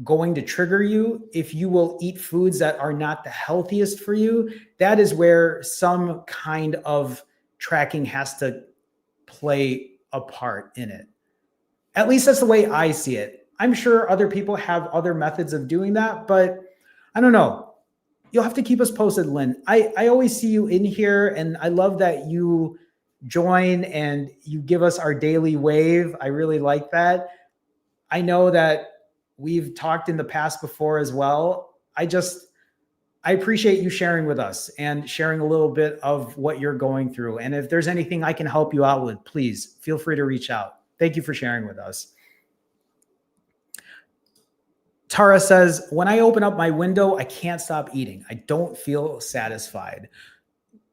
S1: going to trigger you, if you will eat foods that are not the healthiest for you, that is where some kind of tracking has to play a part in it. At least that's the way I see it. I'm sure other people have other methods of doing that, but I don't know. You'll have to keep us posted, Lynn. I always see you in here, and I love that you join and you give us our daily wave. I really like that. I know that we've talked in the past before as well. I appreciate you sharing with us and sharing a little bit of what you're going through. And if there's anything I can help you out with, please feel free to reach out. Thank you for sharing with us. Tara says, when I open up my window, I can't stop eating. I don't feel satisfied.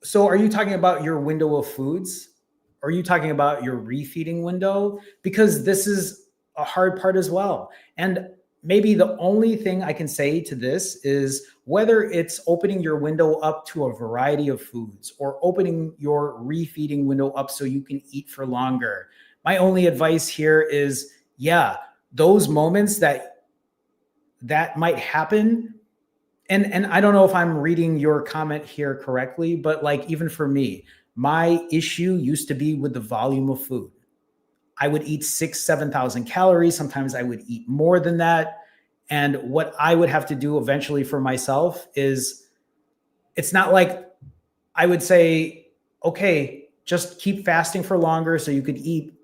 S1: So are you talking about your window of foods? Or are you talking about your refeeding window? Because this is a hard part as well. And maybe the only thing I can say to this is whether it's opening your window up to a variety of foods or opening your refeeding window up so you can eat for longer. My only advice here is, yeah, those moments that might happen. And I don't know if I'm reading your comment here correctly, but like even for me, my issue used to be with the volume of food. I would eat 7,000 calories. Sometimes I would eat more than that. And what I would have to do eventually for myself is, it's not like I would say, okay, just keep fasting for longer so you could keep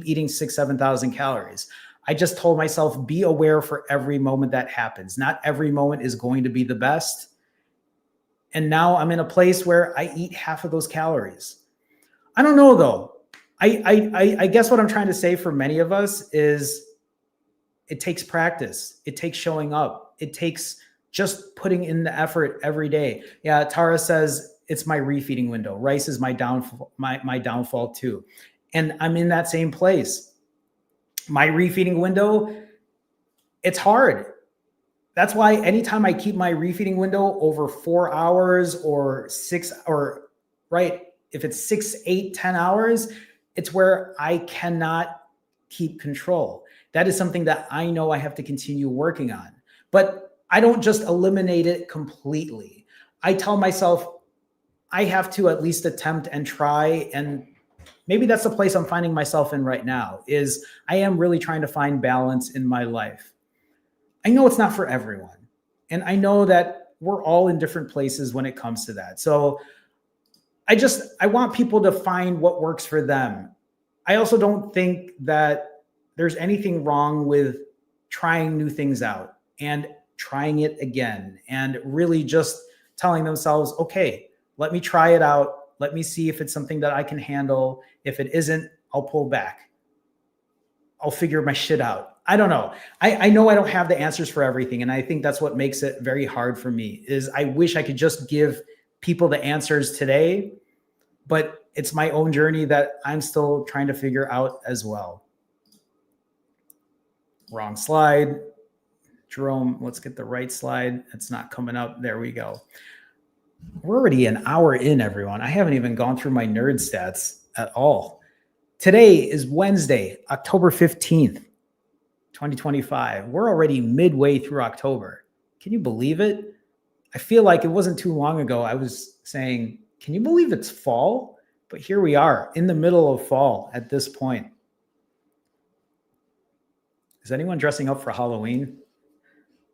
S1: eating 7,000 calories. I just told myself, be aware for every moment that happens. Not every moment is going to be the best. And now I'm in a place where I eat half of those calories. I don't know though. I guess what I'm trying to say for many of us is it takes practice. It takes showing up. It takes just putting in the effort every day. Yeah, Tara says it's my refeeding window. Rice is my downfall too. And I'm in that same place. My refeeding window, it's hard. That's why anytime I keep my refeeding window over 4 hours or 6, or right, if it's 6, 8, 10 hours, it's where I cannot keep control. That is something that I know I have to continue working on. But I don't just eliminate it completely. I tell myself I have to at least attempt and try. And maybe that's the place I'm finding myself in right now, is I am really trying to find balance in my life. I know it's not for everyone. And I know that we're all in different places when it comes to that. So I want people to find what works for them. I also don't think that there's anything wrong with trying new things out and trying it again and really just telling themselves, okay, let me try it out. Let me see if it's something that I can handle. If it isn't, I'll pull back. I'll figure my shit out. I don't know. I know I don't have the answers for everything. And I think that's what makes it very hard for me, is I wish I could just give people the answers today, but it's my own journey that I'm still trying to figure out as well. Wrong slide. Jerome, let's get the right slide. It's not coming up. There we go. We're already an hour in, everyone. I haven't even gone through my nerd stats at all. Today is Wednesday, October 15th, 2025. We're already midway through October. Can you believe it? I feel like it wasn't too long ago I was saying, can you believe it's fall? But here we are in the middle of fall at this point. Is anyone dressing up for Halloween?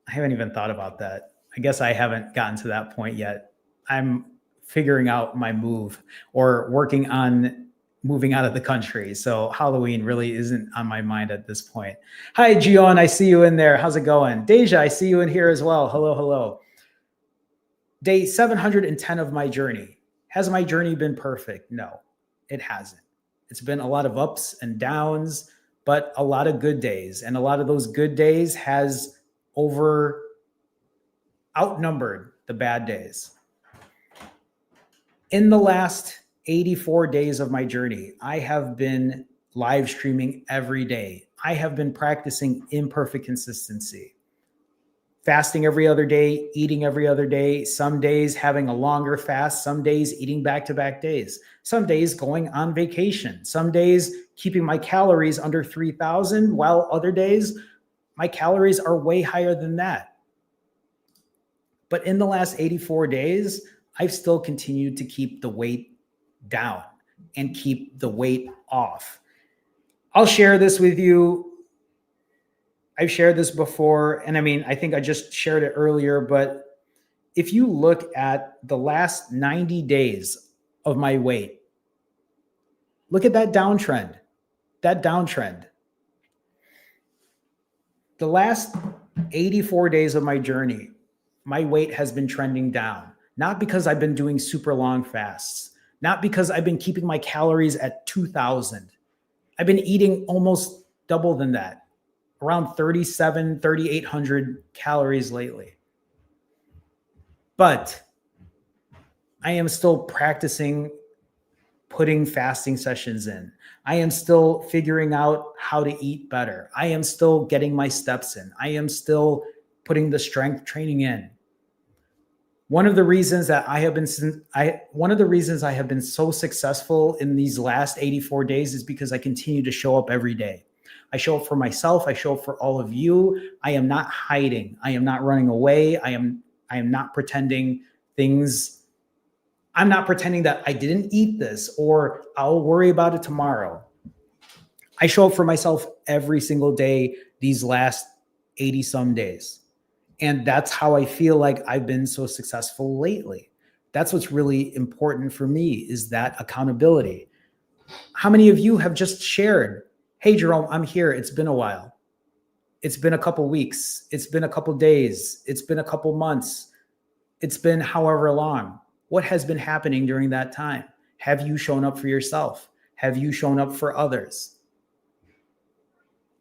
S1: I haven't even thought about that. I guess I haven't gotten to that point yet. I'm figuring out my move or working on moving out of the country. So Halloween really isn't on my mind at this point. Hi, Gion. I see you in there. How's it going? Deja, I see you in here as well. Hello, hello. Day 710 of my journey. Has my journey been perfect? No, it hasn't. It's been a lot of ups and downs, but a lot of good days. And a lot of those good days has outnumbered the bad days. In the last 84 days of my journey, I have been live streaming every day. I have been practicing imperfect consistency. fasting every other day, eating every other day, some days having a longer fast, some days eating back-to-back days, some days going on vacation, some days keeping my calories under 3,000, while other days my calories are way higher than that. But in the last 84 days, I've still continued to keep the weight down and keep the weight off. I'll share this with you. I've shared this before, and I mean, I think I just shared it earlier, but if you look at the last 90 days of my weight, look at that downtrend, The last 84 days of my journey, my weight has been trending down, not because I've been doing super long fasts, not because I've been keeping my calories at 2,000. I've been eating almost double than that, around 3,800 calories lately. But I am still practicing putting fasting sessions in. I am still figuring out how to eat better. I am still getting my steps in. I am still putting the strength training in. One of the reasons I have been so successful in these last 84 days is because I continue to show up every day. I show up for myself. I show up for all of you. I am not hiding. I am not running away. I am not pretending things. I'm not pretending that I didn't eat this or I'll worry about it tomorrow. I show up for myself every single day these last 80 some days. And that's how I feel like I've been so successful lately. That's what's really important for me, is that accountability. How many of you have just shared, hey, Jerome, I'm here. It's been a while. It's been a couple weeks. It's been a couple days. It's been a couple months. It's been however long. What has been happening during that time? Have you shown up for yourself? Have you shown up for others?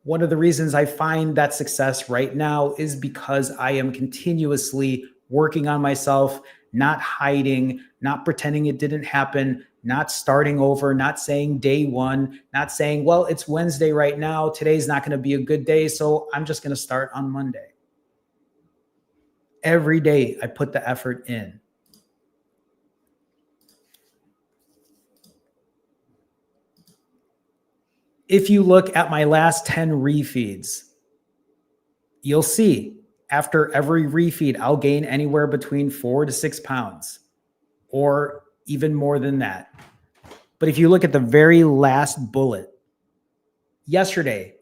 S1: One of the reasons I find that success right now is because I am continuously working on myself, not hiding, not pretending it didn't happen, not starting over, not saying day one, not saying, well, it's Wednesday right now. Today's not going to be a good day, so I'm just going to start on Monday. Every day I put the effort in. If you look at my last 10 refeeds, you'll see after every refeed, I'll gain anywhere between 4 to 6 pounds or even more than that. But if you look at the very last bullet, yesterday,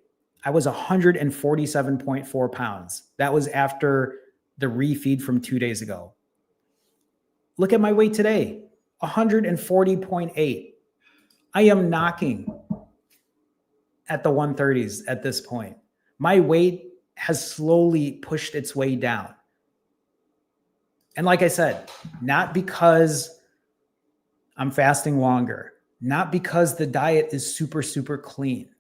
S1: I was 147.4 pounds. That was after the refeed from 2 days ago. Look at my weight today, 140.8. I am knocking at the 130s at this point. My weight has slowly pushed its way down. And like I said, not because I'm fasting longer, not because the diet is super, super clean,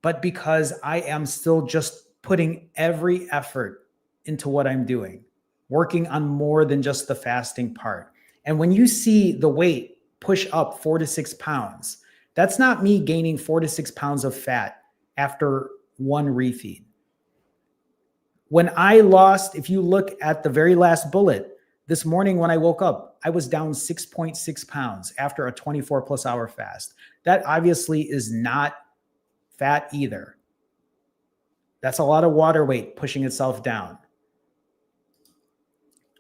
S1: but because I am still just putting every effort into what I'm doing, working on more than just the fasting part. And when you see the weight push up 4 to 6 pounds, that's not me gaining 4 to 6 pounds of fat after one refeed. When I lost, if you look at the very last bullet, this morning when I woke up, I was down 6.6 pounds after a 24 plus hour fast. That obviously is not fat either. That's a lot of water weight pushing itself down.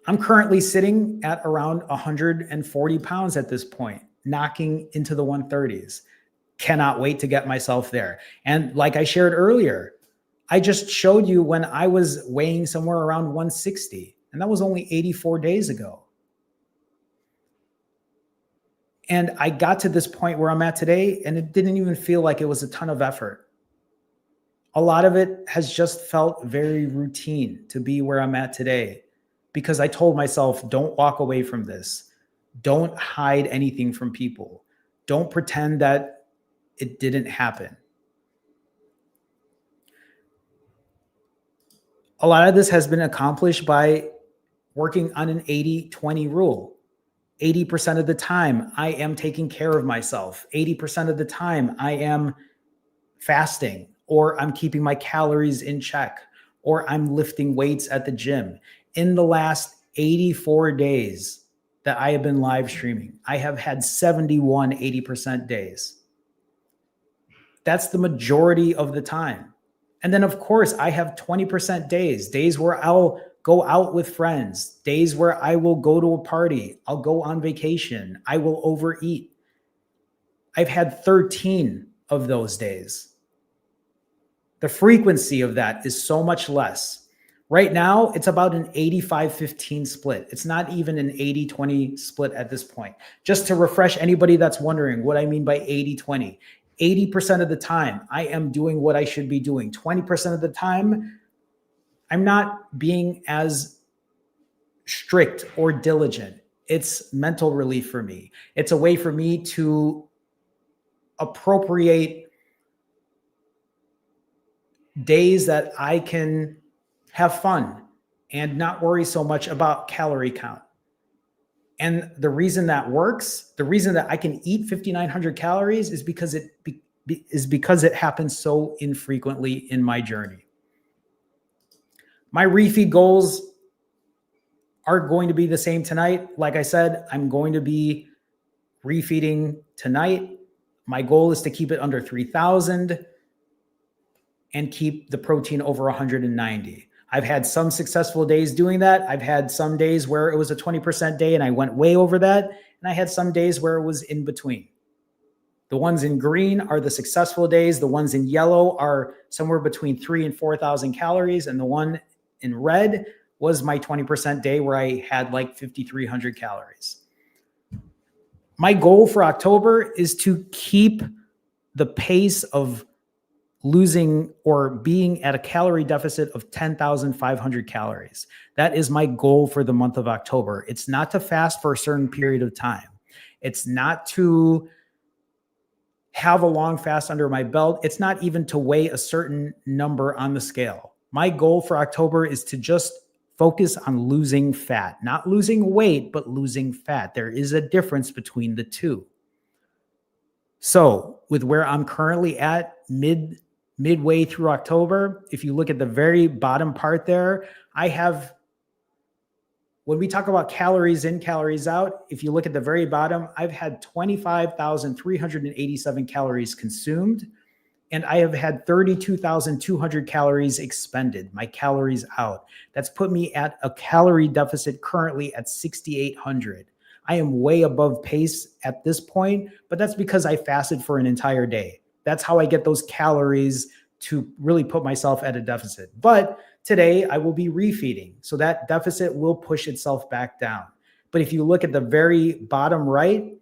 S1: I'm currently sitting at around 140 pounds at this point, knocking into the 130s. Cannot wait to get myself there. And like I shared earlier, I just showed you when I was weighing somewhere around 160, and that was only 84 days ago. And I got to this point where I'm at today, and it didn't even feel like it was a ton of effort. A lot of it has just felt very routine to be where I'm at today, because I told myself, don't walk away from this. Don't hide anything from people. Don't pretend that it didn't happen. A lot of this has been accomplished by working on an 80-20 rule. 80% of the time, I am taking care of myself. 80% of the time, I am fasting, or I'm keeping my calories in check, or I'm lifting weights at the gym. In the last 84 days that I have been live streaming, I have had 71 80% days. That's the majority of the time. And then, of course, I have 20% days where I'll go out with friends, days where I will go to a party, I'll go on vacation, I will overeat. I've had 13 of those days. The frequency of that is so much less. Right now, it's about an 85-15 split. It's not even an 80-20 split at this point. Just to refresh anybody that's wondering what I mean by 80-20. 80% of the time, I am doing what I should be doing. 20% of the time, I'm not being as strict or diligent. It's mental relief for me. It's a way for me to appropriate days that I can have fun and not worry so much about calorie count. And the reason that works, the reason that I can eat 5,900 calories is because it happens so infrequently in my journey. My refeed goals are going to be the same tonight. Like I said, I'm going to be refeeding tonight. My goal is to keep it under 3,000 and keep the protein over 190. I've had some successful days doing that. I've had some days where it was a 20% day and I went way over that. And I had some days where it was in between. The ones in green are the successful days. The ones in yellow are somewhere between 3,000 and 4,000 calories. And the one in red was my 20% day where I had like 5,300 calories. My goal for October is to keep the pace of losing or being at a calorie deficit of 10,500 calories. That is my goal for the month of October. It's not to fast for a certain period of time. It's not to have a long fast under my belt. It's not even to weigh a certain number on the scale. My goal for October is to just focus on losing fat, not losing weight, but losing fat. There is a difference between the two. So with where I'm currently at midway through October, if you look at the very bottom part there, I have, when we talk about calories in, calories out, if you look at the very bottom, I've had 25,387 calories consumed, and I have had 32,200 calories expended, my calories out. That's put me at a calorie deficit currently at 6,800. I am way above pace at this point, but that's because I fasted for an entire day. That's how I get those calories to really put myself at a deficit. But today I will be refeeding, so that deficit will push itself back down. But if you look at the very bottom right,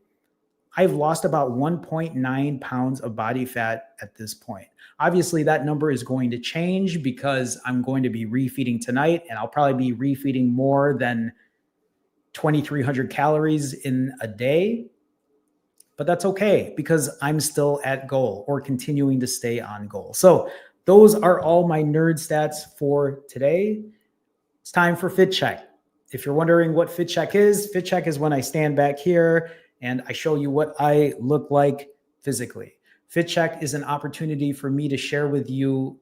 S1: I've lost about 1.9 pounds of body fat at this point. Obviously, that number is going to change because I'm going to be refeeding tonight, and I'll probably be refeeding more than 2,300 calories in a day. But that's okay because I'm still at goal or continuing to stay on goal. So those are all my nerd stats for today. It's time for Fit Check. If you're wondering what Fit Check is when I stand back here and I show you what I look like physically. Fit Check is an opportunity for me to share with you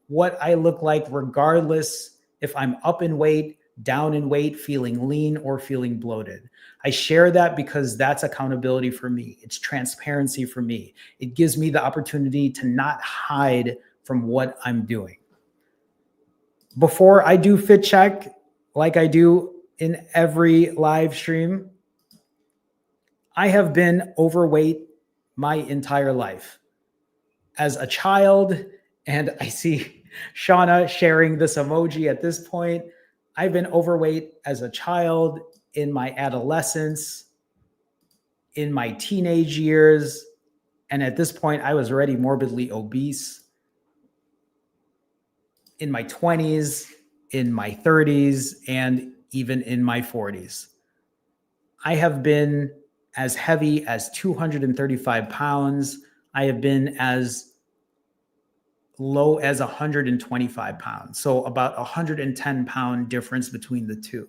S1: what I look like regardless if I'm up in weight, down in weight, feeling lean, or feeling bloated. I share that because that's accountability for me. It's transparency for me. It gives me the opportunity to not hide from what I'm doing. Before I do Fit Check, like I do in every live stream, I have been overweight my entire life. As a child, and I see Shauna sharing this emoji at this point, I've been overweight as a child, in my adolescence, in my teenage years, and at this point, I was already morbidly obese. In my 20s, in my 30s, and even in my 40s. I have been as heavy as 235 pounds. I have been as low as 125 pounds. So about 110-pound difference between the two.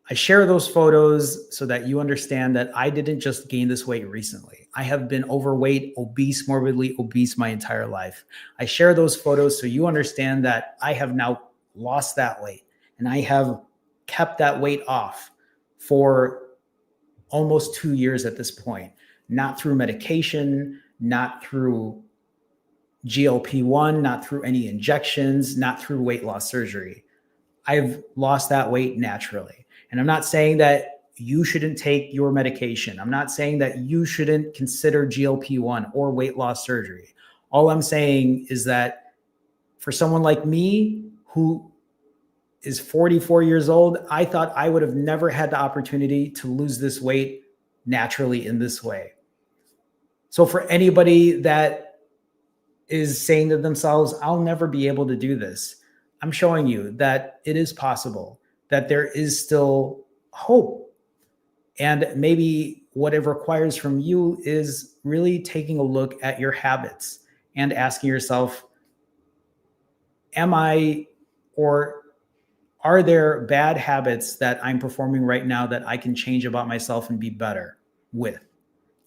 S1: I share those photos so that you understand that I didn't just gain this weight recently. I have been overweight, obese, morbidly obese my entire life. I share those photos so you understand that I have now lost that weight and I have kept that weight off for almost 2 years at this point, not through medication, not through GLP-1, not through any injections, not through weight loss surgery. I've lost that weight naturally. And I'm not saying that you shouldn't take your medication. I'm not saying that you shouldn't consider GLP-1 or weight loss surgery. All I'm saying is that for someone like me who is 44 years old, I thought I would have never had the opportunity to lose this weight naturally in this way. So for anybody that is saying to themselves, I'll never be able to do this, I'm showing you that it is possible, that there is still hope. And maybe what it requires from you is really taking a look at your habits and asking yourself, am I, or are there bad habits that I'm performing right now that I can change about myself and be better with?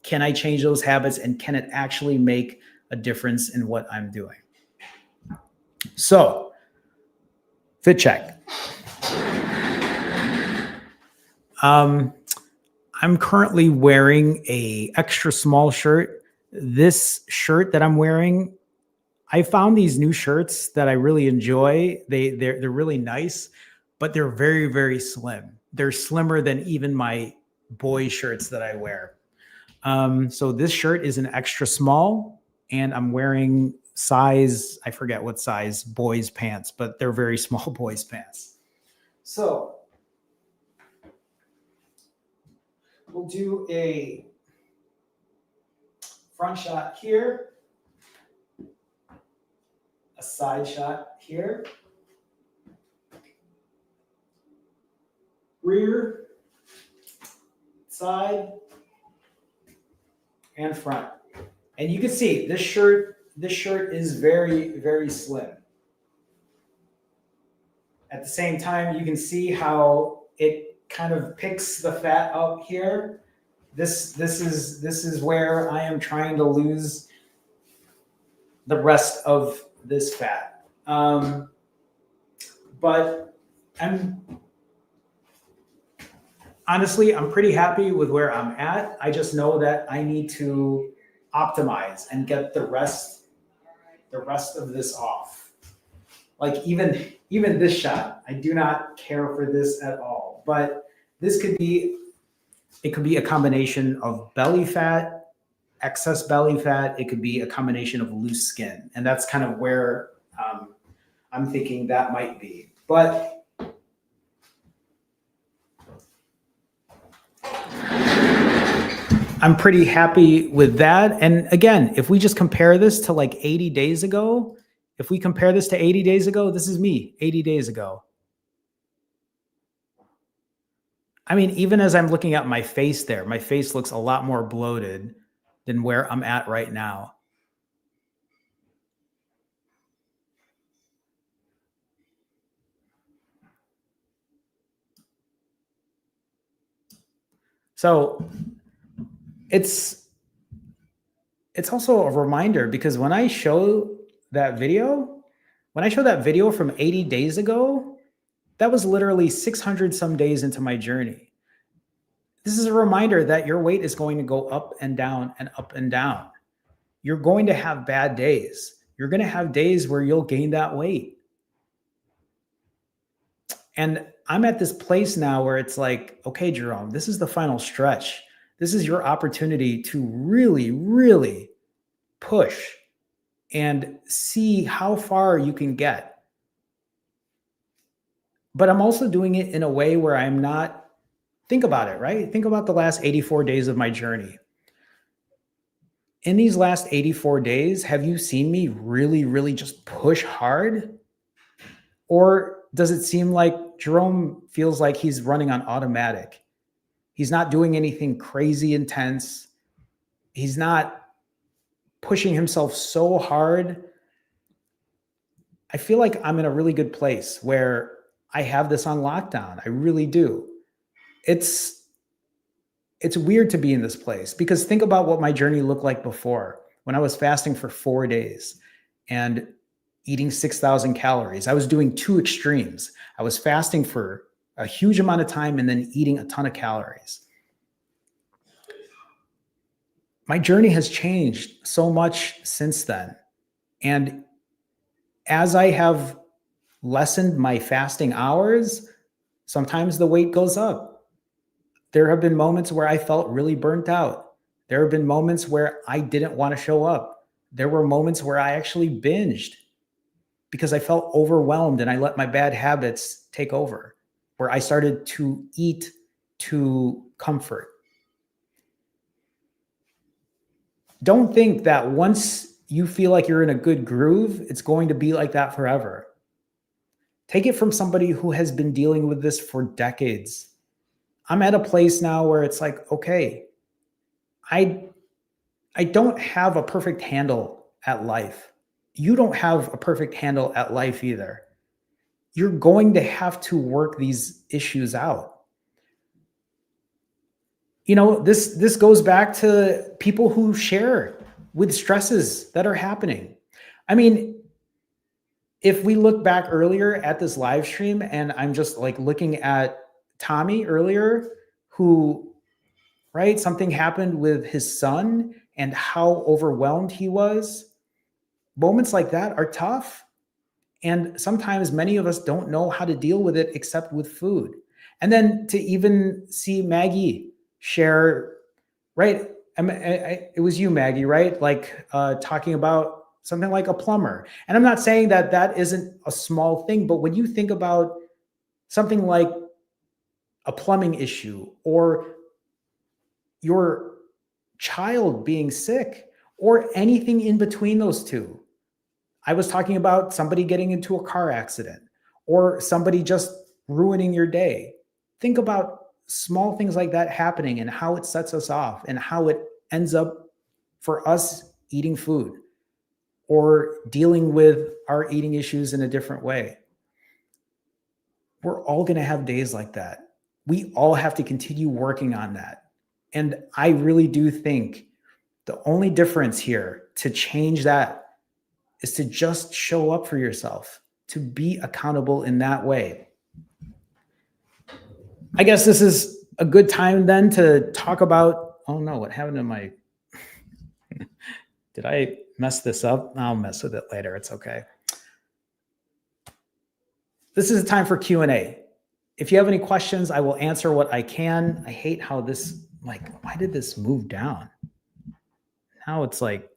S1: Can I change those habits, and can it actually make a difference in what I'm doing? So, fit check. I'm currently wearing a extra small shirt. This shirt that I'm wearing, I found these new shirts that I really enjoy. They're really nice, but they're very, very slim. They're slimmer than even my boy shirts that I wear. So this shirt is an extra small, and I'm wearing size, I forget what size, boys pants, but they're very small boys pants. So we'll do a front shot here, a side shot here, rear, side, and front. And you can see this shirt is very, very slim. At the same time, you can see how it kind of picks the fat up here. This is where I am trying to lose the rest of this fat. But honestly, I'm pretty happy with where I'm at. I just know that I need to optimize and get the rest of this off. Like even this shot, I do not care for this at all. But this could be a combination of belly fat, excess belly fat. It could be a combination of loose skin, and that's kind of where I'm thinking that might be. But I'm pretty happy with that. And again, if we just compare this to like 80 days ago, this is me 80 days ago. I mean, even as I'm looking at my face there, my face looks a lot more bloated than where I'm at right now. So it's also a reminder, because when I show that video from 80 days ago, that was literally 600 some days into my journey. This is a reminder that your weight is going to go up and down and up and down. You're going to have bad days. You're going to have days where you'll gain that weight. And I'm at this place now where it's like, okay, Jerome, this is the final stretch. This is your opportunity to really, really push and see how far you can get. But I'm also doing it in a way where I'm not, think about it, right? Think about the last 84 days of my journey. In these last 84 days, have you seen me really, really just push hard? Or does it seem like Jerome feels like he's running on automatic? He's not doing anything crazy intense. He's not pushing himself so hard. I feel like I'm in a really good place where I have this on lockdown. I really do. It's it's weird to be in this place because think about what my journey looked like before when I was fasting for 4 days and eating 6,000 calories. I was doing two extremes. I was fasting for a huge amount of time and then eating a ton of calories. My journey has changed so much since then. And as I have lessened my fasting hours, sometimes the weight goes up. There have been moments where I felt really burnt out. There have been moments where I didn't want to show up. There were moments where I actually binged because I felt overwhelmed and I let my bad habits take over, where I started to eat to comfort. Don't think that once you feel like you're in a good groove, it's going to be like that forever. Take it from somebody who has been dealing with this for decades. I'm at a place now where it's like, okay, I don't have a perfect handle at life. You don't have a perfect handle at life either. You're going to have to work these issues out. You know, this goes back to people who share with stresses that are happening. I mean, if we look back earlier at this live stream and I'm just like looking at Tommy earlier, who, right, something happened with his son and how overwhelmed he was. Moments like that are tough. And sometimes many of us don't know how to deal with it except with food. And then to even see Maggie share, right? It was you, Maggie, right? Like talking about something like a plumber. And I'm not saying that that isn't a small thing, but when you think about something like a plumbing issue or your child being sick or anything in between those two. I was talking about somebody getting into a car accident or somebody just ruining your day. Think about small things like that happening and how it sets us off and how it ends up for us eating food or dealing with our eating issues in a different way. We're all going to have days like that. We all have to continue working on that. And I really do think the only difference here to change that is to just show up for yourself, to be accountable in that way. I guess this is a good time then to talk about, oh no, what happened to my, did I mess this up? I'll mess with it later. It's okay. This is a time for Q&A. If you have any questions, I will answer what I can. I hate how this, like, why did this move down? Now it's like,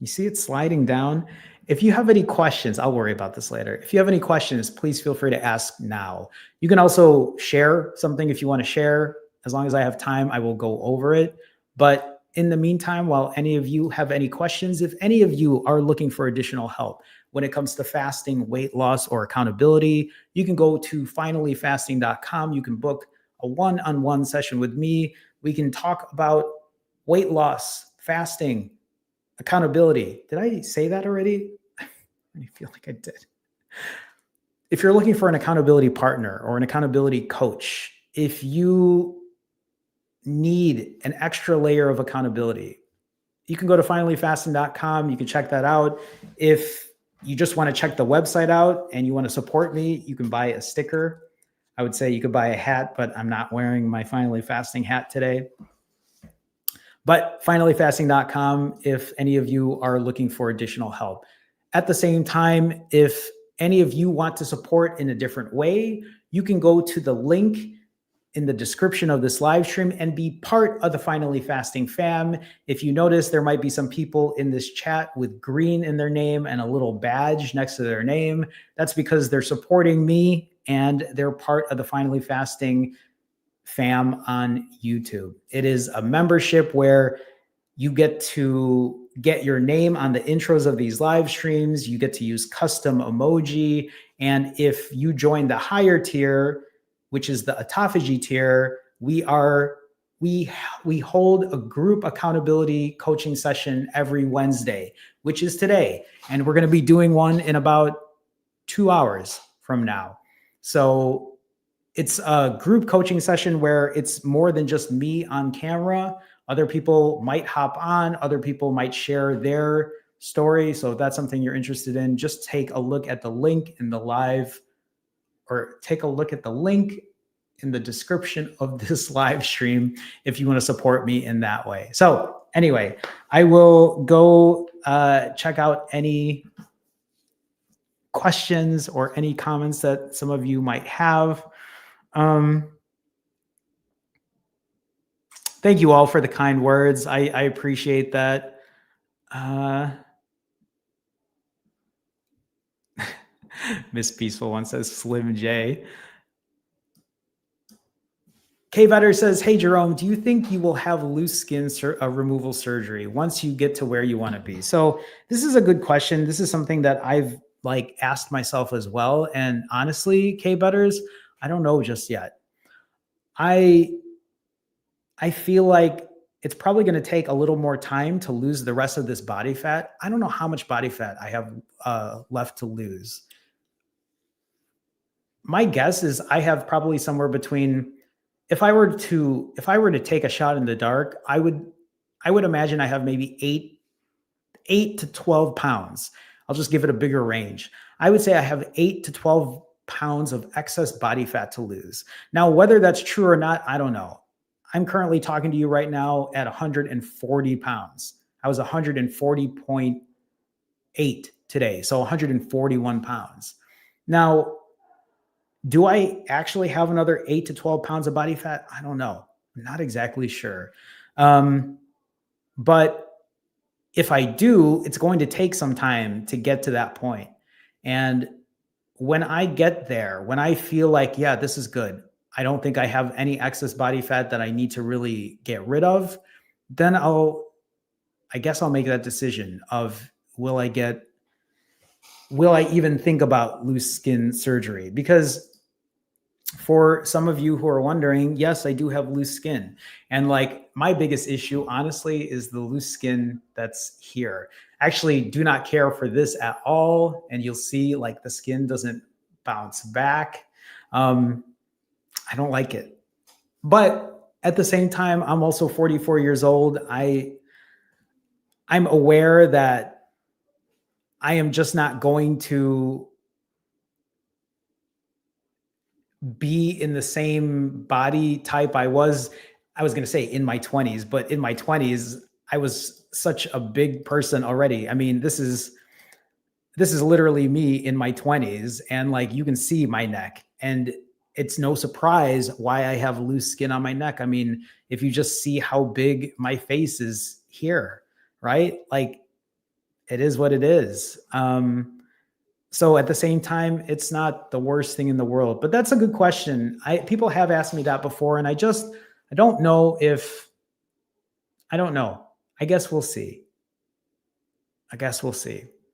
S1: you see it sliding down. If you have any questions, I'll worry about this later. If you have any questions, please feel free to ask now. You can also share something if you want to share. As long as I have time, I will go over it. But in the meantime, while any of you have any questions, if any of you are looking for additional help when it comes to fasting, weight loss, or accountability, you can go to finallyfasting.com. You can book a one-on-one session with me. We can talk about weight loss, fasting, accountability. Did I say that already? I feel like I did. If you're looking for an accountability partner or an accountability coach, if you need an extra layer of accountability, you can go to finallyfasting.com. You can check that out. If you just want to check the website out and you want to support me, you can buy a sticker. I would say you could buy a hat, but I'm not wearing my Finally Fasting hat today. But finallyfasting.com if any of you are looking for additional help. At the same time, if any of you want to support in a different way, you can go to the link in the description of this live stream and be part of the Finally Fasting fam. If you notice, there might be some people in this chat with green in their name and a little badge next to their name. That's because they're supporting me and they're part of the Finally Fasting fam on YouTube. It is a membership where you get to get your name on the intros of these live streams. You get to use custom emoji. And if you join the higher tier, which is the autophagy tier, we hold a group accountability coaching session every Wednesday, which is today. And we're going to be doing one in about 2 hours from now. So it's a group coaching session where it's more than just me on camera. Other people might hop on, other people might share their story. So if that's something you're interested in, just take a look at the link in the live, or take a look at the link in the description of this live stream if you want to support me in that way. So anyway, I will go check out any questions or any comments that some of you might have. Thank you all for the kind words. I appreciate that. Miss Peaceful One says Slim J. K Vetter says, hey, Jerome, do you think you will have loose skin removal surgery once you get to where you want to be? So this is a good question. This is something that I've asked myself as well. And honestly, K Vetters, I don't know just yet. I feel like it's probably going to take a little more time to lose the rest of this body fat. I don't know how much body fat I have left to lose. My guess is I have probably somewhere between, if I were to take a shot in the dark, I would imagine I have maybe 8 to 12 pounds. I'll just give it a bigger range. I would say I have 8 to 12 pounds of excess body fat to lose. Now, whether that's true or not, I don't know. I'm currently talking to you right now at 140 pounds. I was 140.8 today, so 141 pounds. Now, do I actually have another 8 to 12 pounds of body fat? I don't know. I'm not exactly sure. But if I do, it's going to take some time to get to that point. And when I get there, when I feel like, yeah, this is good, I don't think I have any excess body fat that I need to really get rid of, then I guess I'll make that decision of, will I even think about loose skin surgery? Because for some of you who are wondering, yes, I do have loose skin. And my biggest issue, honestly, is the loose skin that's here. Actually, do not care for this at all. And you'll see the skin doesn't bounce back. I don't like it. But at the same time, I'm also 44 years old. I'm aware that I am just not going to be in the same body type I was going to say in my 20s, but in my 20s, I was such a big person already. I mean, this is literally me in my 20s, and you can see my neck, and it's no surprise why I have loose skin on my neck. I mean, if you just see how big my face is here, right? It is what it is. So at the same time, it's not the worst thing in the world. But that's a good question. People have asked me that before, and I don't know. I guess we'll see.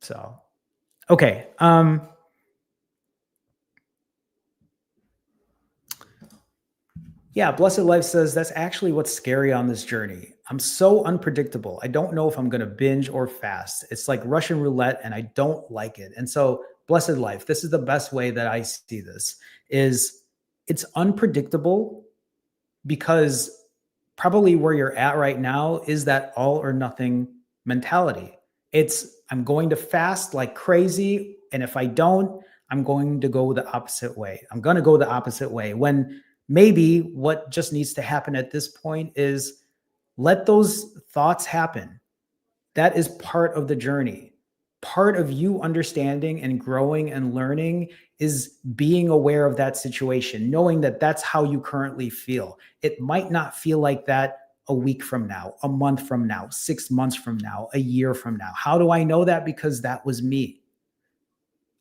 S1: So, okay. Yeah, Blessed Life says, that's actually what's scary on this journey. I'm so unpredictable. I don't know if I'm going to binge or fast. It's like Russian roulette, and I don't like it. And so, Blessed Life, this is the best way that I see this, is it's unpredictable because probably where you're at right now is that all or nothing mentality. It's, I'm going to fast like crazy, and if I don't, I'm going to go the opposite way. I'm going to go the opposite way, when maybe what just needs to happen at this point is let those thoughts happen. That is part of the journey. Part of you understanding and growing and learning is being aware of that situation, knowing that that's how you currently feel. It might not feel like that a week from now, a month from now, 6 months from now, a year from now. How do I know that? Because that was me.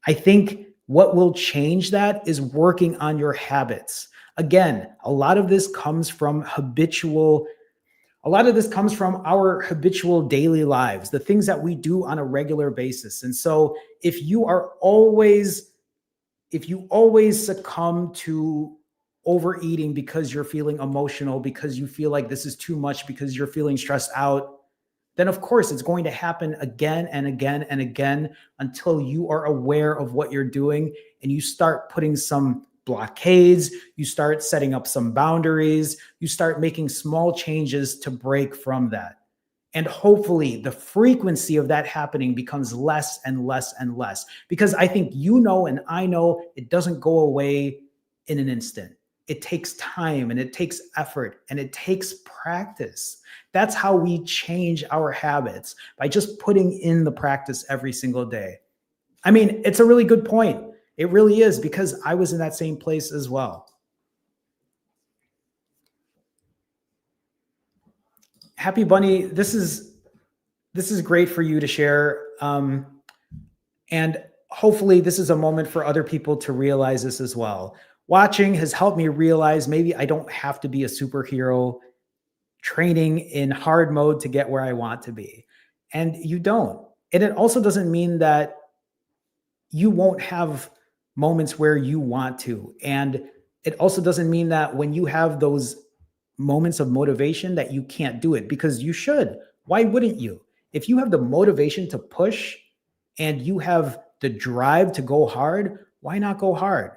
S1: I think what will change that is working on your habits. Again, a lot of this comes from our habitual daily lives, the things that we do on a regular basis. And so if you always succumb to overeating because you're feeling emotional, because you feel like this is too much, because you're feeling stressed out, then of course it's going to happen again and again and again until you are aware of what you're doing and you start putting some blockades, you start setting up some boundaries, you start making small changes to break from that. And hopefully the frequency of that happening becomes less and less and less. Because I think you know and I know it doesn't go away in an instant. It takes time and it takes effort and it takes practice. That's how we change our habits, by just putting in the practice every single day. I mean, it's a really good point. It really is, because I was in that same place as well. Happy Bunny, this is great for you to share. And hopefully this is a moment for other people to realize this as well. Watching has helped me realize maybe I don't have to be a superhero training in hard mode to get where I want to be. And you don't. And it also doesn't mean that you won't have moments where you want to. And it also doesn't mean that when you have those moments of motivation that you can't do it, because you should. Why wouldn't you? If you have the motivation to push and you have the drive to go hard, why not go hard?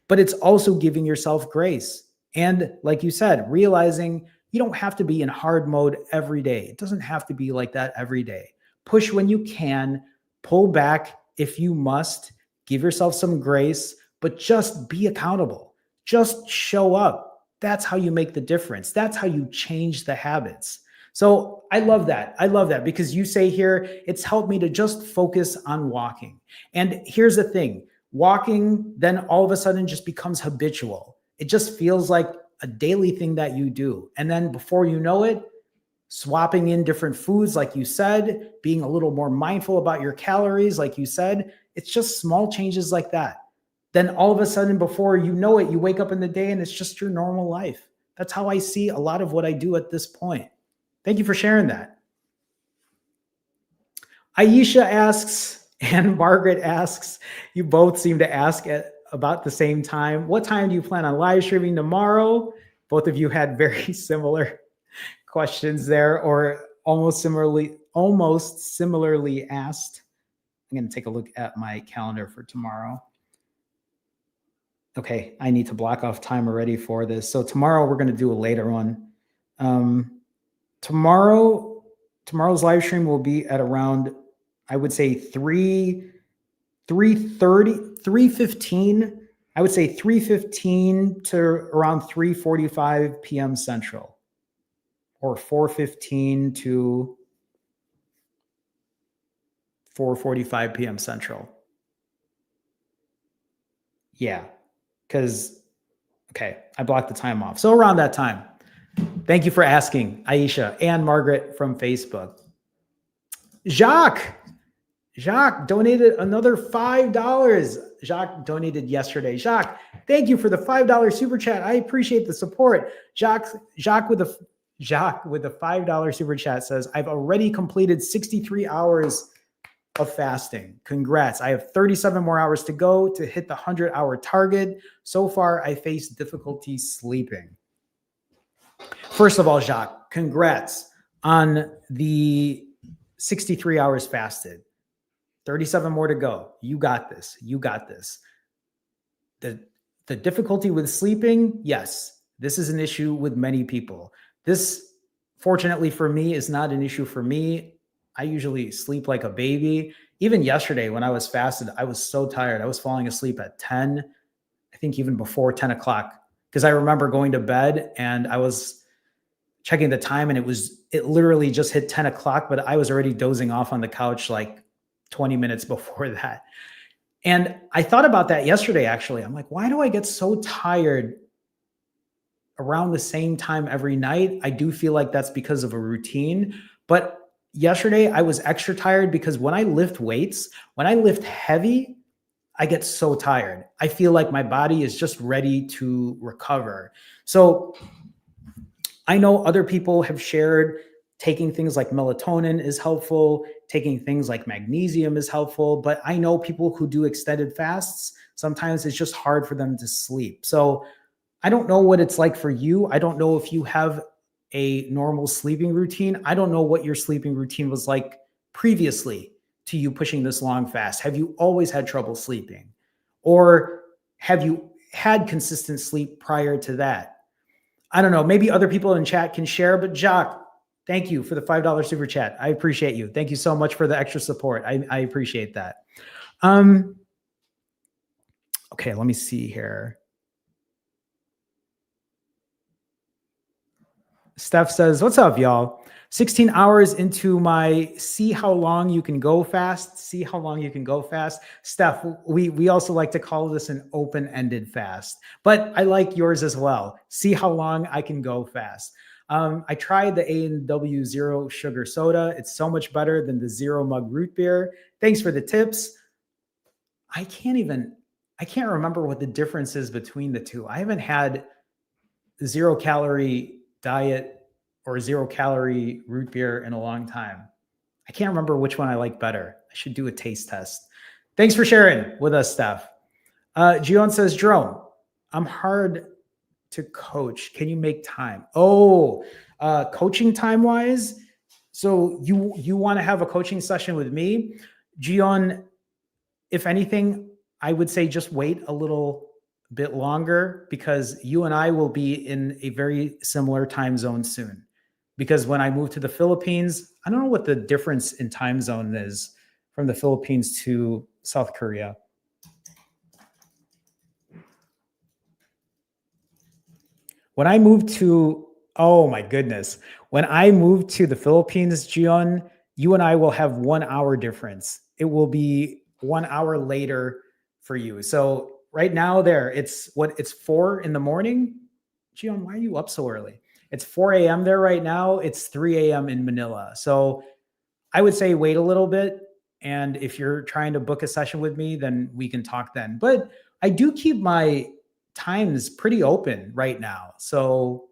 S1: But it's also giving yourself grace. And like you said, realizing you don't have to be in hard mode every day. It doesn't have to be like that every day. Push when you can, pull back if you must, give yourself some grace, but just be accountable. Just show up. That's how you make the difference. That's how you change the habits. So I love that. I love that, because you say here, it's helped me to just focus on walking. And here's the thing. Walking then all of a sudden just becomes habitual. It just feels like a daily thing that you do. And then before you know it, swapping in different foods, like you said, being a little more mindful about your calories, like you said, it's just small changes like that. Then all of a sudden, before you know it, you wake up in the day and it's just your normal life. That's how I see a lot of what I do at this point. Thank you for sharing that. Aisha asks, and Margaret asks, you both seem to ask at about the same time, what time do you plan on live streaming tomorrow? Both of you had very similar questions there, or almost similarly asked. I'm going to take a look at my calendar for tomorrow. Okay, I need to block off time already for this. So tomorrow we're going to do a later one. Tomorrow's live stream will be at around, I would say 3:15. I would say 3:15 to around 3:45 p.m. Central, or 4:15 to 4:45 p.m. Central. Yeah, because, okay, I blocked the time off. So around that time. Thank you for asking, Aisha and Margaret from Facebook. Jacques donated another $5. Jacques donated yesterday. Jacques, thank you for the $5 super chat. I appreciate the support. Jacques with the $5 super chat says, I've already completed 63 hours of fasting. Congrats. I have 37 more hours to go to hit the 100-hour target. So far, I face difficulty sleeping. First of all, Jacques, congrats on the 63 hours fasted. 37 more to go. You got this. You got this. The difficulty with sleeping, yes, this is an issue with many people. This, fortunately for me, is not an issue for me. I usually sleep like a baby. Even yesterday when I was fasted, I was so tired. I was falling asleep at 10, I think even before 10 o'clock, because I remember going to bed and I was checking the time and it literally just hit 10 o'clock, but I was already dozing off on the couch like 20 minutes before that. And I thought about that yesterday, actually. I'm like, why do I get so tired around the same time every night? I do feel like that's because of a routine. But yesterday I was extra tired because when I lift weights, when I lift heavy, I get so tired. I feel like my body is just ready to recover. So I know other people have shared taking things like melatonin is helpful, taking things like magnesium is helpful, but I know people who do extended fasts, sometimes it's just hard for them to sleep. So I don't know what it's like for you. I don't know if you have a normal sleeping routine. I don't know what your sleeping routine was like previously to you pushing this long fast. Have you always had trouble sleeping? Or have you had consistent sleep prior to that. I don't know. Maybe other people in chat can share, but Jacques, thank you for the $5 super chat. I appreciate you. Thank you so much for the extra support. I appreciate that. Okay, let me see here. Steph says, what's up, y'all? 16 hours into my see how long you can go fast. See how long you can go fast. Steph, we also like to call this an open-ended fast, but I like yours as well. See how long I can go fast. I tried the A&W Zero Sugar Soda. It's so much better than the Zero Mug Root Beer. Thanks for the tips. I can't remember what the difference is between the two. I haven't had zero calorie diet or zero calorie root beer in a long time. I can't remember which one I like better. I should do a taste test. Thanks for sharing with us, Steph. Gion says, Jerome, I'm hard to coach. Can you make time? Oh, coaching time wise. So you want to have a coaching session with me? Gion, if anything, I would say just wait a little bit longer because you and I will be in a very similar time zone soon. Because when I move to the Philippines, I don't know what the difference in time zone is from the Philippines to South Korea. When I moved to, oh my goodness, when I moved to the Philippines, Gion, you and I will have 1 hour difference. It will be 1 hour later for you. So right now it's 4 in the morning. Gion, why are you up so early? It's 4 a.m. there right now. It's 3 a.m. in Manila. So I would say wait a little bit. And if you're trying to book a session with me, then we can talk then. But I do keep my times pretty open right now. So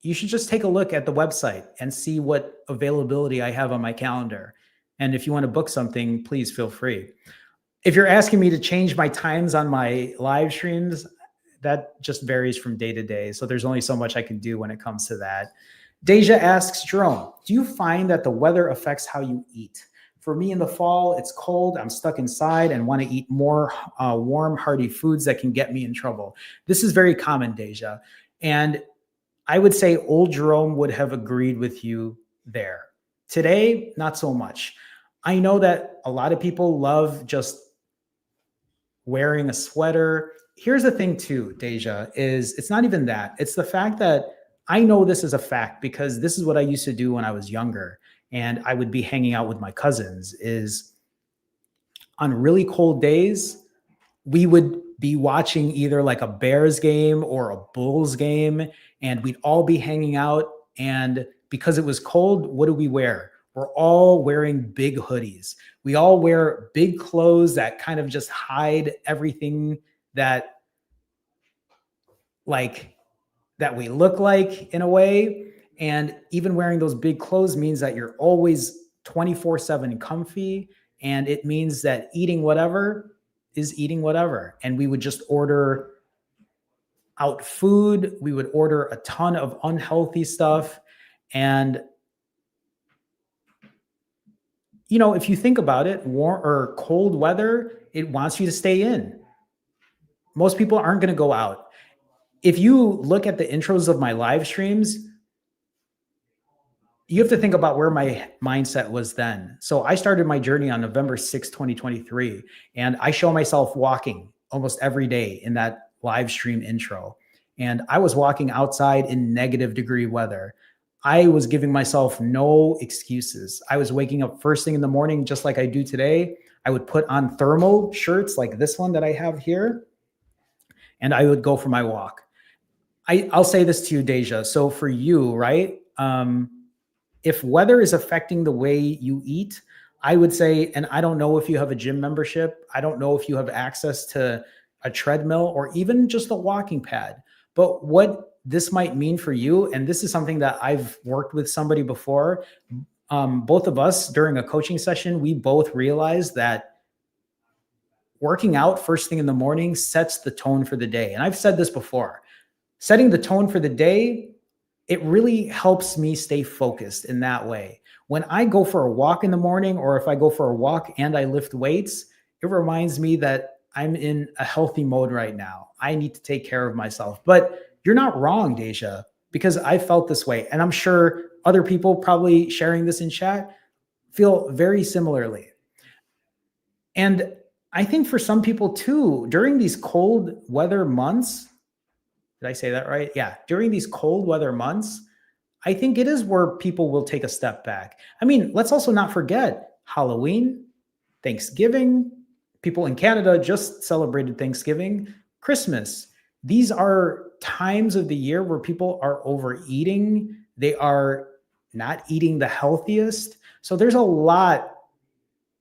S1: you should just take a look at the website and see what availability I have on my calendar. And if you want to book something, please feel free. If you're asking me to change my times on my live streams, that just varies from day to day. So there's only so much I can do when it comes to that. Deja asks, Jerome, do you find that the weather affects how you eat? For me in the fall, it's cold. I'm stuck inside and want to eat more warm, hearty foods that can get me in trouble. This is very common, Deja. And I would say old Jerome would have agreed with you there. Today, not so much. I know that a lot of people love just wearing a sweater. Here's the thing too, Deja, is it's not even that. It's the fact that I know this is a fact because this is what I used to do when I was younger and I would be hanging out with my cousins is on really cold days, we would be watching either like a Bears game or a Bulls game and we'd all be hanging out. And because it was cold, what do we wear? We're all wearing big hoodies. We all wear big clothes that kind of just hide everything that we look like in a way. And even wearing those big clothes means that you're always 24/7 comfy. And it means that eating whatever is eating whatever. And we would just order out food. We would order a ton of unhealthy stuff. And you know, if you think about it, warm or cold weather, it wants you to stay in. Most people aren't going to go out. If you look at the intros of my live streams, you have to think about where my mindset was then. So I started my journey on November 6, 2023, and I show myself walking almost every day in that live stream intro. And I was walking outside in -degree weather. I was giving myself no excuses. I was waking up first thing in the morning, just like I do today. I would put on thermal shirts like this one that I have here, and I would go for my walk. I'll say this to you, Deja. So for you, right? If weather is affecting the way you eat, I would say, and I don't know if you have a gym membership. I don't know if you have access to a treadmill or even just a walking pad. But what this might mean for you, and this is something that I've worked with somebody before, both of us during a coaching session, we both realized that working out first thing in the morning sets the tone for the day. And I've said this before, setting the tone for the day, it really helps me stay focused in that way. When I go for a walk in the morning, or if I go for a walk and I lift weights, it reminds me that I'm in a healthy mode right now. I need to take care of myself. But you're not wrong, Deja, because I felt this way. And I'm sure other people probably sharing this in chat feel very similarly. And I think for some people too, during these cold weather months, did I say that right? Yeah. During these cold weather months, I think it is where people will take a step back. I mean, let's also not forget Halloween, Thanksgiving. People in Canada just celebrated Thanksgiving, Christmas. These are times of the year where people are overeating. They are not eating the healthiest. So there's a lot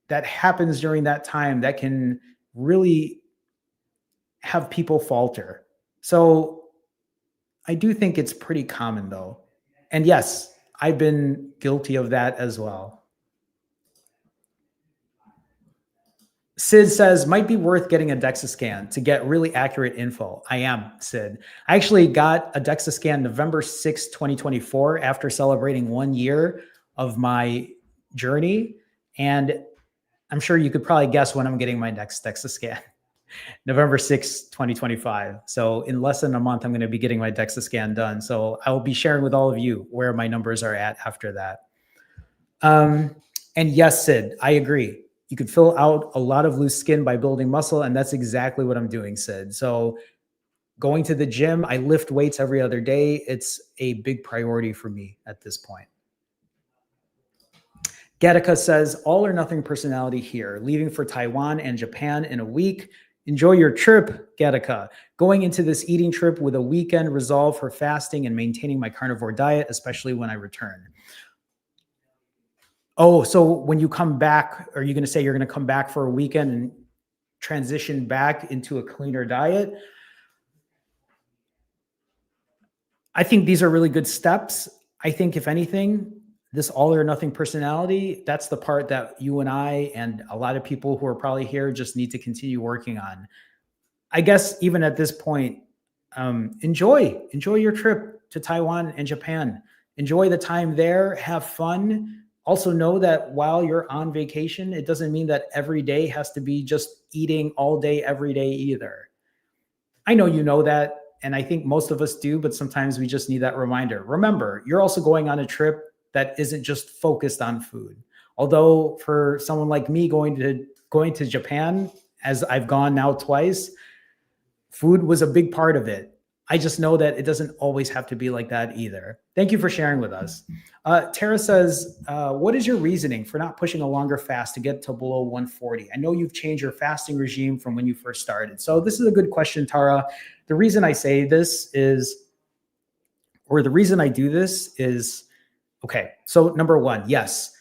S1: that happens during that time that can really have people falter. So I do think it's pretty common though. And yes, I've been guilty of that as well. Sid says, might be worth getting a DEXA scan to get really accurate info. I am, Sid. I actually got a DEXA scan November 6, 2024, after celebrating 1 year of my journey. And I'm sure you could probably guess when I'm getting my next DEXA scan. November 6, 2025. So in less than a month, I'm going to be getting my DEXA scan done. So I will be sharing with all of you where my numbers are at after that. And yes, Sid, I agree. You could fill out a lot of loose skin by building muscle. And that's exactly what I'm doing, Sid. So going to the gym, I lift weights every other day. It's a big priority for me at this point. Gattaca says, all or nothing personality here, leaving for Taiwan and Japan in a week. Enjoy your trip, Gattaca. Going into this eating trip with a weekend resolve for fasting and maintaining my carnivore diet, especially when I return. Oh, so when you come back, are you going to say you're going to come back for a weekend and transition back into a cleaner diet? I think these are really good steps. I think if anything, this all or nothing personality, that's the part that you and I and a lot of people who are probably here just need to continue working on. I guess even at this point, enjoy your trip to Taiwan and Japan. Enjoy the time there, have fun. Also know that while you're on vacation, it doesn't mean that every day has to be just eating all day, every day either. I know you know that, and I think most of us do, but sometimes we just need that reminder. Remember, you're also going on a trip that isn't just focused on food. Although for someone like me going to Japan, as I've gone now twice, food was a big part of it. I just know that it doesn't always have to be like that either. Thank you for sharing with us. Tara says, what is your reasoning for not pushing a longer fast to get to below 140? I know you've changed your fasting regime from when you first started. So this is a good question, Tara. The reason I say this is, or the reason I do this is, okay, so number one, yes,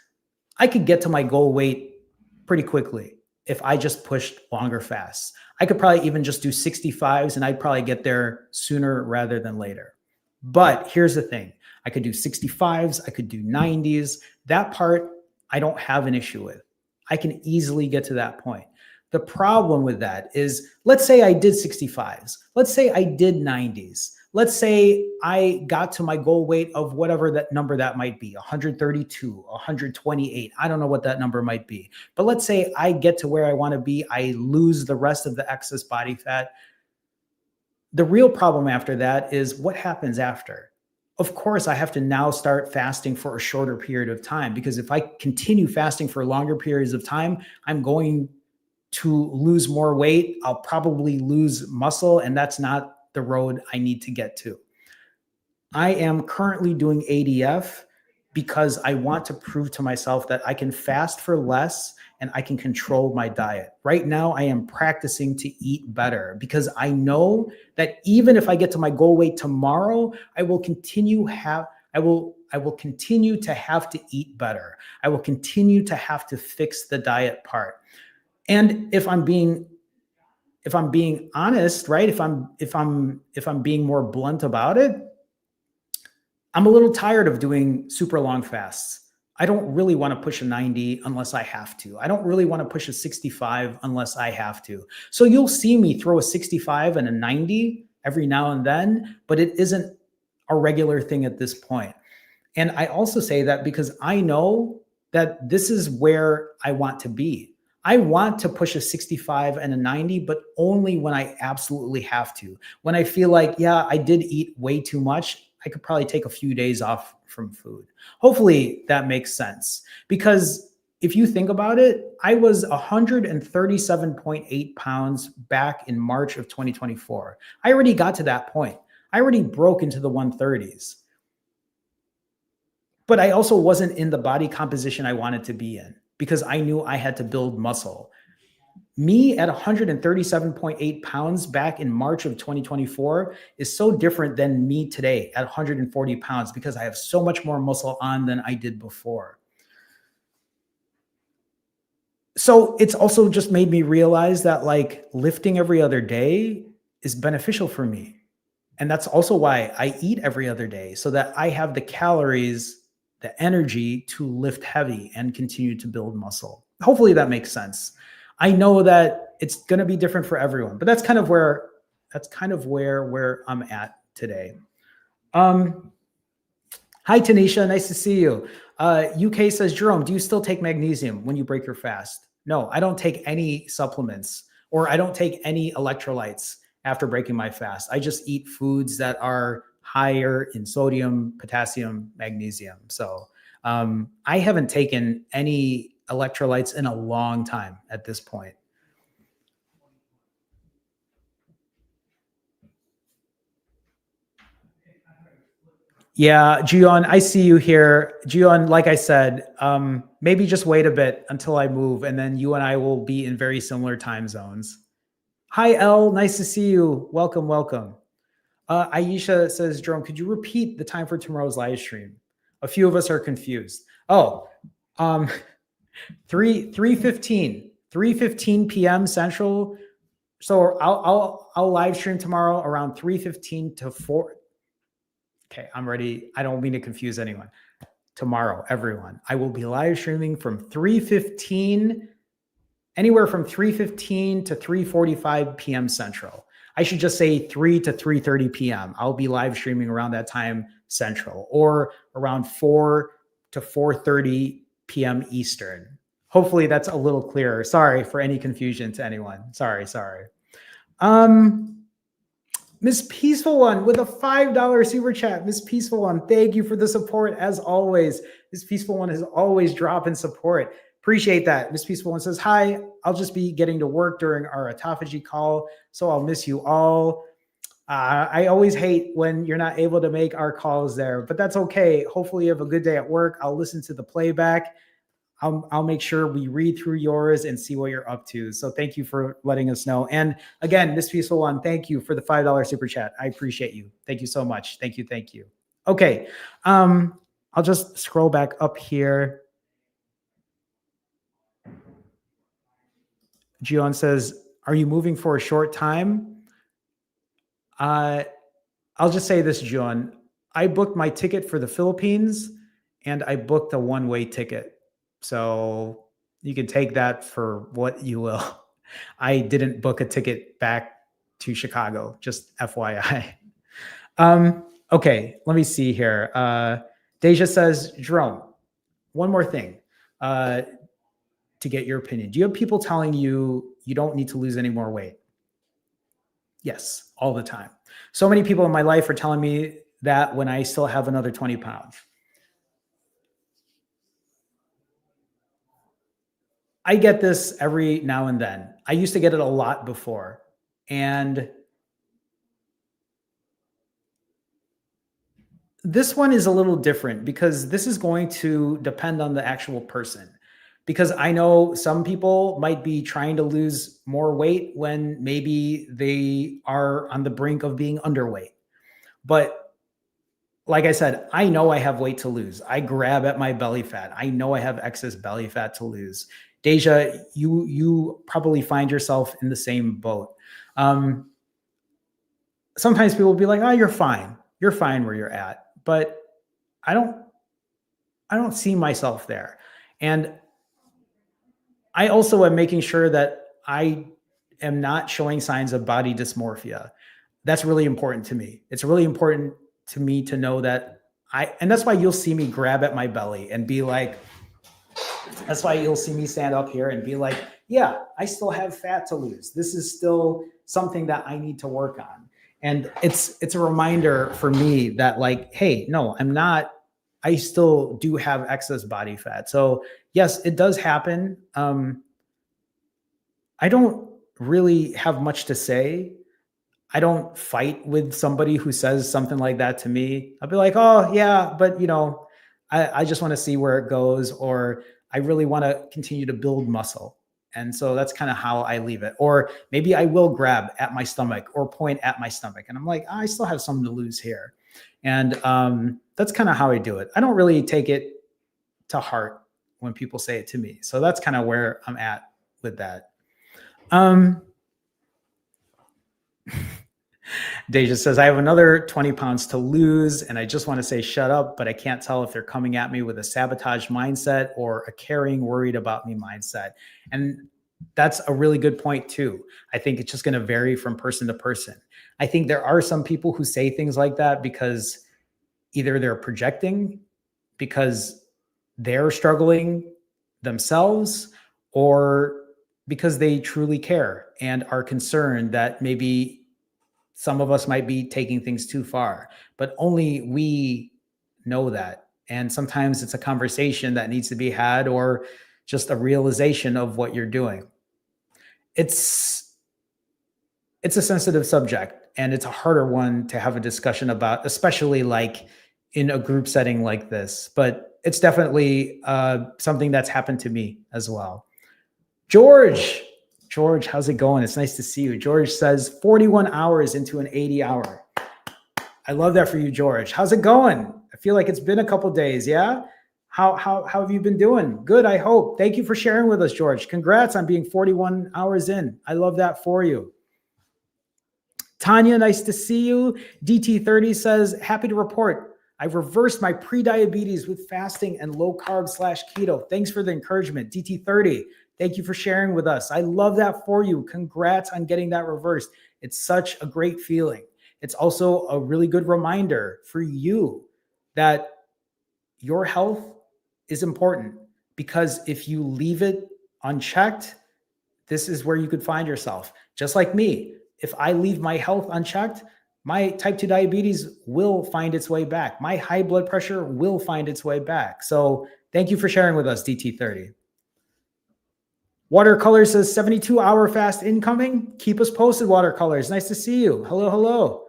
S1: I could get to my goal weight pretty quickly if I just pushed longer fasts. I could probably even just do 65s and I'd probably get there sooner rather than later. But here's the thing. I could do 65s, I could do 90s. That part I don't have an issue with. I can easily get to that point. The problem with that is, let's say I did 65s. Let's say I did 90s. Let's say I got to my goal weight of whatever that number that might be, 132, 128. I don't know what that number might be. But let's say I get to where I want to be. I lose the rest of the excess body fat. The real problem after that is what happens after. Of course, I have to now start fasting for a shorter period of time, because if I continue fasting for longer periods of time, I'm going to lose more weight. I'll probably lose muscle, and that's not the road I need to get to. I am currently doing ADF because I want to prove to myself that I can fast for less and I can control my diet. Right now, I am practicing to eat better because I know that even if I get to my goal weight tomorrow, I will continue to have to eat better. I will continue to have to fix the diet part. And if I'm being honest, right? If I'm being more blunt about it, I'm a little tired of doing super long fasts. I don't really want to push a 90 unless I have to. I don't really want to push a 65 unless I have to. So you'll see me throw a 65 and a 90 every now and then, but it isn't a regular thing at this point. And I also say that because I know that this is where I want to be. I want to push a 65 and a 90, but only when I absolutely have to. When I feel like, yeah, I did eat way too much, I could probably take a few days off from food. Hopefully that makes sense. Because if you think about it, I was 137.8 pounds back in March of 2024. I already got to that point. I already broke into the 130s. But I also wasn't in the body composition I wanted to be in because I knew I had to build muscle. Me at 137.8 pounds back in March of 2024 is so different than me today at 140 pounds because I have so much more muscle on than I did before. So it's also just made me realize that like lifting every other day is beneficial for me. And that's also why I eat every other day so that I have the calories, the energy to lift heavy and continue to build muscle. Hopefully that makes sense. I know that it's going to be different for everyone, but that's kind of where I'm at today. Hi Tanisha, nice to see you. UK says, Jerome, do you still take magnesium when you break your fast? No, I don't take any supplements or I don't take any electrolytes after breaking my fast. I just eat foods that are higher in sodium, potassium, magnesium. So I haven't taken any electrolytes in a long time at this point. Yeah, Gion, I see you here. Gion, like I said, maybe just wait a bit until I move and then you and I will be in very similar time zones. Hi, Elle. Nice to see you. Welcome, welcome. Aisha says, Jerome, could you repeat the time for tomorrow's live stream? A few of us are confused. Oh, 3:15 p.m. Central. So I'll live stream tomorrow around 3:15 to 4. Okay, I'm ready. I don't mean to confuse anyone. Tomorrow, everyone, I will be live streaming from 3:15, anywhere from 3:15 to 3:45 p.m. Central. I should just say 3 to 3:30 p.m. I'll be live streaming around that time Central, or around 4 to 4:30 p.m. Eastern. Hopefully that's a little clearer. Sorry for any confusion to anyone. Sorry. Miss Peaceful One with a $5 super chat. Miss Peaceful One, thank you for the support as always. Miss Peaceful One is always dropping support. Appreciate that. Miss Peaceful One says, hi, I'll just be getting to work during our autophagy call, so I'll miss you all. I always hate when you're not able to make our calls there, but that's okay. Hopefully you have a good day at work. I'll listen to the playback. I'll make sure we read through yours and see what you're up to. So thank you for letting us know. And again, Miss Peaceful One, thank you for the $5 super chat. I appreciate you. Thank you so much. Thank you. Okay. I'll just scroll back up here. Gion says, are you moving for a short time? I'll just say this, Gion. I booked my ticket for the Philippines and I booked a one-way ticket. So you can take that for what you will. I didn't book a ticket back to Chicago, just FYI. Okay, let me see here. Deja says, Jerome, one more thing to get your opinion. Do you have people telling you you don't need to lose any more weight? Yes, all the time. So many people in my life are telling me that when I still have another 20 pounds. I get this every now and then. I used to get it a lot before. And this one is a little different because this is going to depend on the actual person. Because I know some people might be trying to lose more weight when maybe they are on the brink of being underweight. But like I said, I know I have weight to lose. I grab at my belly fat. I know I have excess belly fat to lose. Deja, you probably find yourself in the same boat. Sometimes people will be like, oh, you're fine. You're fine where you're at. But I don't see myself there. And I also am making sure that I am not showing signs of body dysmorphia. That's really important to me. It's really important to me to know that and that's why you'll see me grab at my belly and be like, that's why you'll see me stand up here and be like, yeah, I still have fat to lose. This is still something that I need to work on. And it's a reminder for me that like, hey, no, I'm not, I still do have excess body fat. So yes, it does happen. I don't really have much to say. I don't fight with somebody who says something like that to me. I'll be like, oh yeah, but I just want to see where it goes, or I really want to continue to build muscle. And so that's kind of how I leave it. Or maybe I will grab at my stomach or point at my stomach. And I'm like, I still have something to lose here. And that's kind of how I do it. I don't really take it to heart when people say it to me. So that's kind of where I'm at with that. Deja says, I have another 20 pounds to lose, and I just want to say shut up, but I can't tell if they're coming at me with a sabotage mindset or a caring, worried about me mindset. And that's a really good point, too. I think it's just going to vary from person to person. I think there are some people who say things like that because either they're projecting, because they're struggling themselves, or because they truly care and are concerned that maybe some of us might be taking things too far, but only we know that. And sometimes it's a conversation that needs to be had, or just a realization of what you're doing. It's a sensitive subject, and it's a harder one to have a discussion about, especially like in a group setting like this. But it's definitely something that's happened to me as well. George, how's it going? It's nice to see you. George says 41 hours into an 80-hour. I love that for you, George. How's it going? I feel like it's been a couple days. Yeah. How have you been doing? Good, I hope. Thank you for sharing with us, George. Congrats on being 41 hours in. I love that for you. Tanya, nice to see you. DT30 says, happy to report I've reversed my pre-diabetes with fasting and low carb / keto. Thanks for the encouragement. DT30, thank you for sharing with us. I love that for you. Congrats on getting that reversed. It's such a great feeling. It's also a really good reminder for you that your health is important, because if you leave it unchecked, this is where you could find yourself. Just like me, if I leave my health unchecked, my type 2 diabetes will find its way back. My high blood pressure will find its way back. So thank you for sharing with us, DT30. Watercolor says 72-hour fast incoming. Keep us posted, Watercolors. Nice to see you. Hello, hello.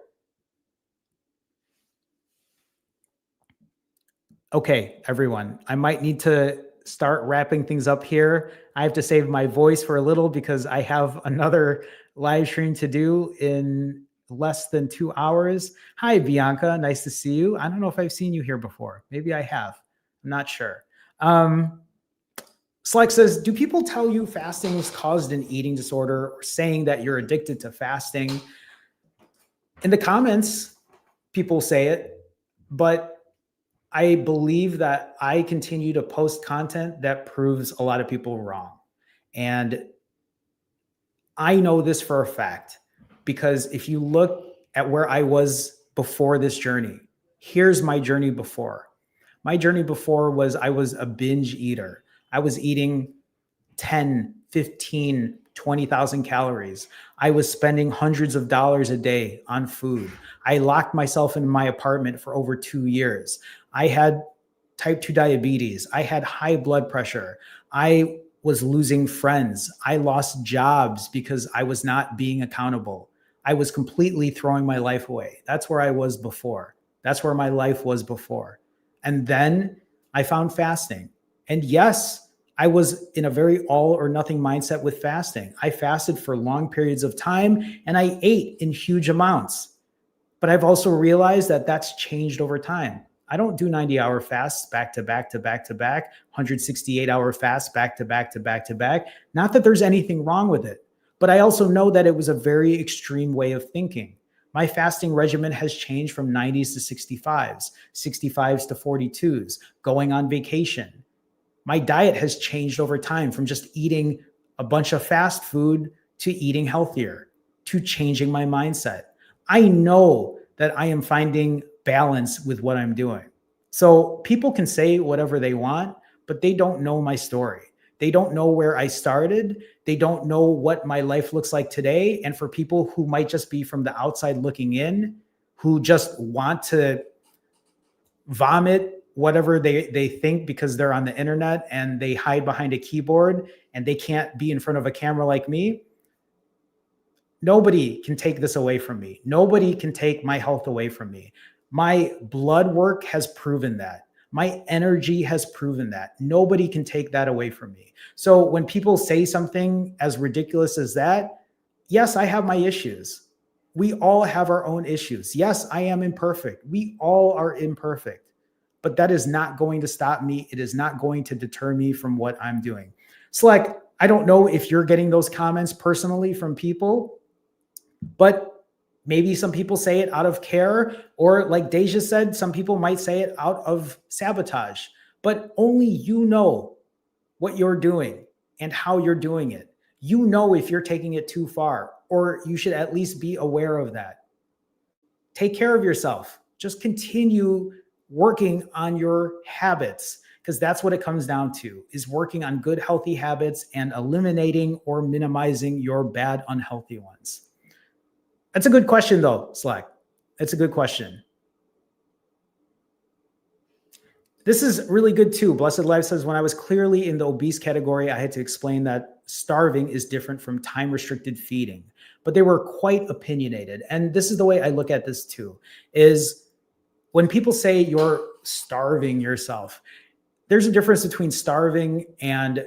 S1: Okay, everyone, I might need to start wrapping things up here. I have to save my voice for a little because I have another live stream to do in less than 2 hours. Hi, Bianca. Nice to see you. I don't know if I've seen you here before. Maybe I have. I'm not sure. Slack says, do people tell you fasting has caused an eating disorder, or saying that you're addicted to fasting? In the comments, people say it, but I believe that I continue to post content that proves a lot of people wrong. And I know this for a fact, because if you look at where I was before this journey, here's my journey before. My journey before was I was a binge eater. I was eating 10, 15, 20,000 calories. I was spending hundreds of dollars a day on food. I locked myself in my apartment for over 2 years. I had type 2 diabetes. I had high blood pressure. I was losing friends. I lost jobs because I was not being accountable. I was completely throwing my life away. That's where I was before. That's where my life was before. And then I found fasting. And yes, I was in a very all or nothing mindset with fasting. I fasted for long periods of time, and I ate in huge amounts. But I've also realized that that's changed over time. I don't do 90-hour fasts back to back to back to back, 168-hour fasts back to back to back to back. Not that there's anything wrong with it, but I also know that it was a very extreme way of thinking. My fasting regimen has changed from 90s to 65s, 65s to 42s, going on vacation. My diet has changed over time from just eating a bunch of fast food to eating healthier, to changing my mindset. I know that I am finding balance with what I'm doing. So people can say whatever they want, but they don't know my story. They don't know where I started. They don't know what my life looks like today. And for people who might just be from the outside looking in, who just want to vomit whatever they think because they're on the internet and they hide behind a keyboard and they can't be in front of a camera like me, nobody can take this away from me. Nobody can take my health away from me. My blood work has proven that. My energy has proven that. Nobody can take that away from me. So when people say something as ridiculous as that, yes, I have my issues. We all have our own issues. Yes, I am imperfect. We all are imperfect. But that is not going to stop me. It is not going to deter me from what I'm doing. Select, I don't know if you're getting those comments personally from people, but maybe some people say it out of care, or like Deja said, some people might say it out of sabotage, but only you know what you're doing and how you're doing it. You know if you're taking it too far, or you should at least be aware of that. Take care of yourself. Just continue working on your habits, because that's what it comes down to, is working on good, healthy habits and eliminating or minimizing your bad, unhealthy ones. That's a good question, though, Slack. It's a good question. This is really good, too. Blessed Life says, when I was clearly in the obese category, I had to explain that starving is different from time-restricted feeding. But they were quite opinionated. And this is the way I look at this, too, is when people say you're starving yourself, there's a difference between starving and,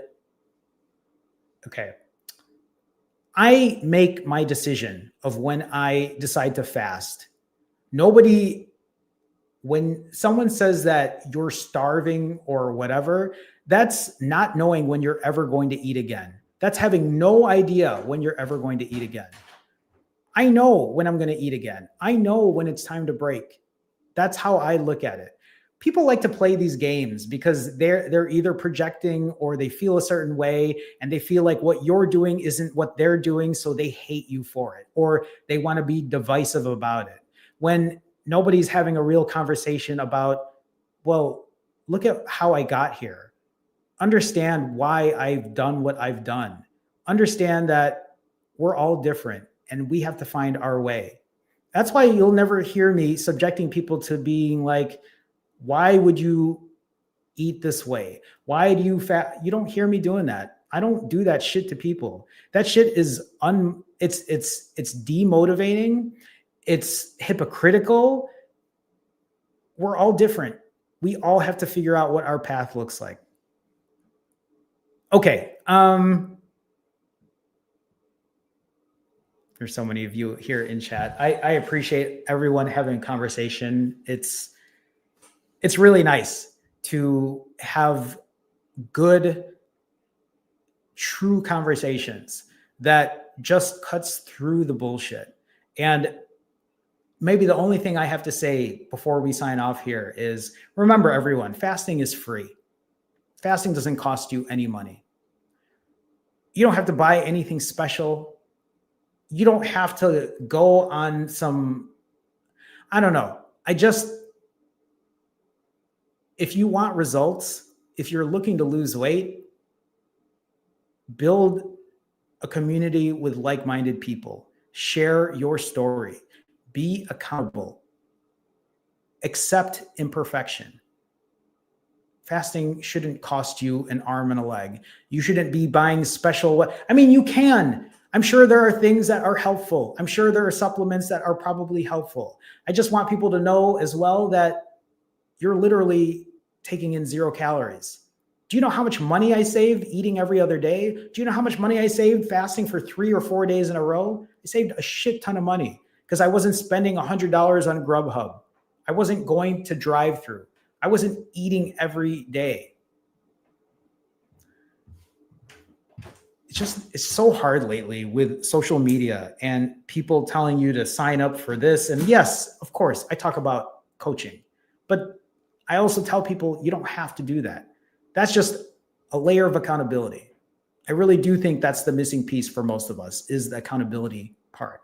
S1: okay, I make my decision of when I decide to fast. When someone says that you're starving or whatever, that's not knowing when you're ever going to eat again. That's having no idea when you're ever going to eat again. I know when I'm going to eat again. I know when it's time to break. That's how I look at it. People like to play these games because they're either projecting or they feel a certain way and they feel like what you're doing isn't what they're doing, so they hate you for it, or they want to be divisive about it. When nobody's having a real conversation about, well, look at how I got here. Understand why I've done what I've done. Understand that we're all different and we have to find our way. That's why you'll never hear me subjecting people to being like, why would you eat this way? Why do you fat? You don't hear me doing that. I don't do that shit to people. That shit is it's demotivating. It's hypocritical. We're all different. We all have to figure out what our path looks like. Okay. There's so many of you here in chat. I appreciate everyone having a conversation. It's really nice to have good, true conversations that just cuts through the bullshit. And maybe the only thing I have to say before we sign off here is, remember, everyone, fasting is free. Fasting doesn't cost you any money. You don't have to buy anything special. You don't have to go on some, I don't know. If you want results, if you're looking to lose weight, build a community with like-minded people. Share your story. Be accountable. Accept imperfection. Fasting shouldn't cost you an arm and a leg. You shouldn't be buying special. I mean, you can. I'm sure there are things that are helpful. I'm sure there are supplements that are probably helpful. I just want people to know as well that you're literally taking in 0 calories. Do you know how much money I saved eating every other day? Do you know how much money I saved fasting for 3 or 4 days in a row? I saved a shit ton of money because I wasn't spending $100 on Grubhub. I wasn't going to drive-through. I wasn't eating every day. It's so hard lately with social media and people telling you to sign up for this. And yes, of course, I talk about coaching, but I also tell people you don't have to do that. That's just a layer of accountability. I really do think that's the missing piece for most of us, is the accountability part.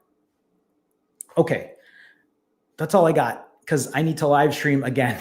S1: Okay, that's all I got, because I need to live stream again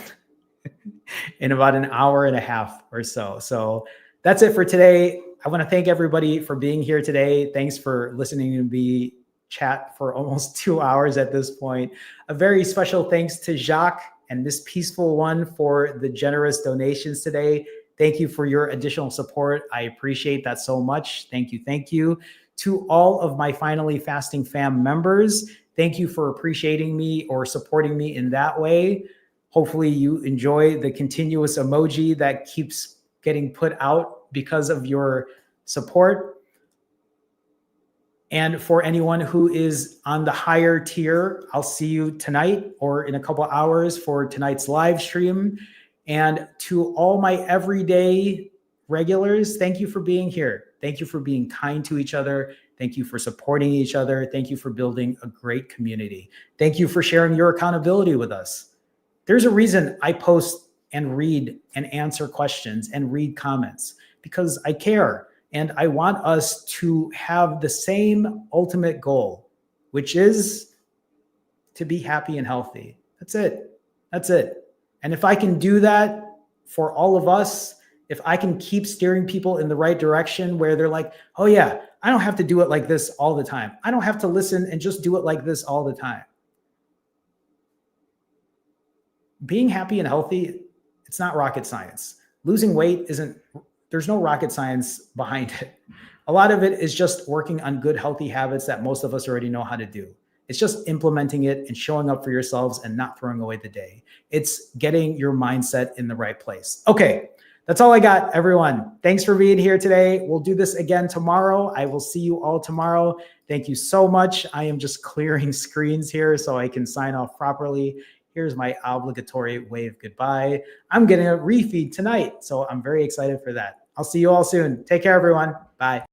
S1: in about an hour and a half or so. So that's it for today. I want to thank everybody for being here today. Thanks for listening to me chat for almost 2 hours at this point. A very special thanks to Jacques and Miss Peaceful One for the generous donations today. Thank you for your additional support. I appreciate that so much. Thank you. Thank you. To all of my Finally Fasting fam members, thank you for appreciating me or supporting me in that way. Hopefully you enjoy the continuous emoji that keeps getting put out because of your support. And for anyone who is on the higher tier, I'll see you tonight or in a couple hours for tonight's live stream. And to all my everyday regulars, thank you for being here. Thank you for being kind to each other. Thank you for supporting each other. Thank you for building a great community. Thank you for sharing your accountability with us. There's a reason I post and read and answer questions and read comments, because I care. And I want us to have the same ultimate goal, which is to be happy and healthy. That's it. That's it. And if I can do that for all of us, if I can keep steering people in the right direction where they're like, oh yeah, I don't have to do it like this all the time. I don't have to listen and just do it like this all the time. Being happy and healthy, it's not rocket science. Losing weight there's no rocket science behind it. A lot of it is just working on good, healthy habits that most of us already know how to do. It's just implementing it and showing up for yourselves and not throwing away the day. It's getting your mindset in the right place. Okay, that's all I got, everyone. Thanks for being here today. We'll do this again tomorrow. I will see you all tomorrow. Thank you so much. I am just clearing screens here so I can sign off properly. Here's my obligatory wave goodbye. I'm getting a refeed tonight, so I'm very excited for that. I'll see you all soon. Take care, everyone. Bye.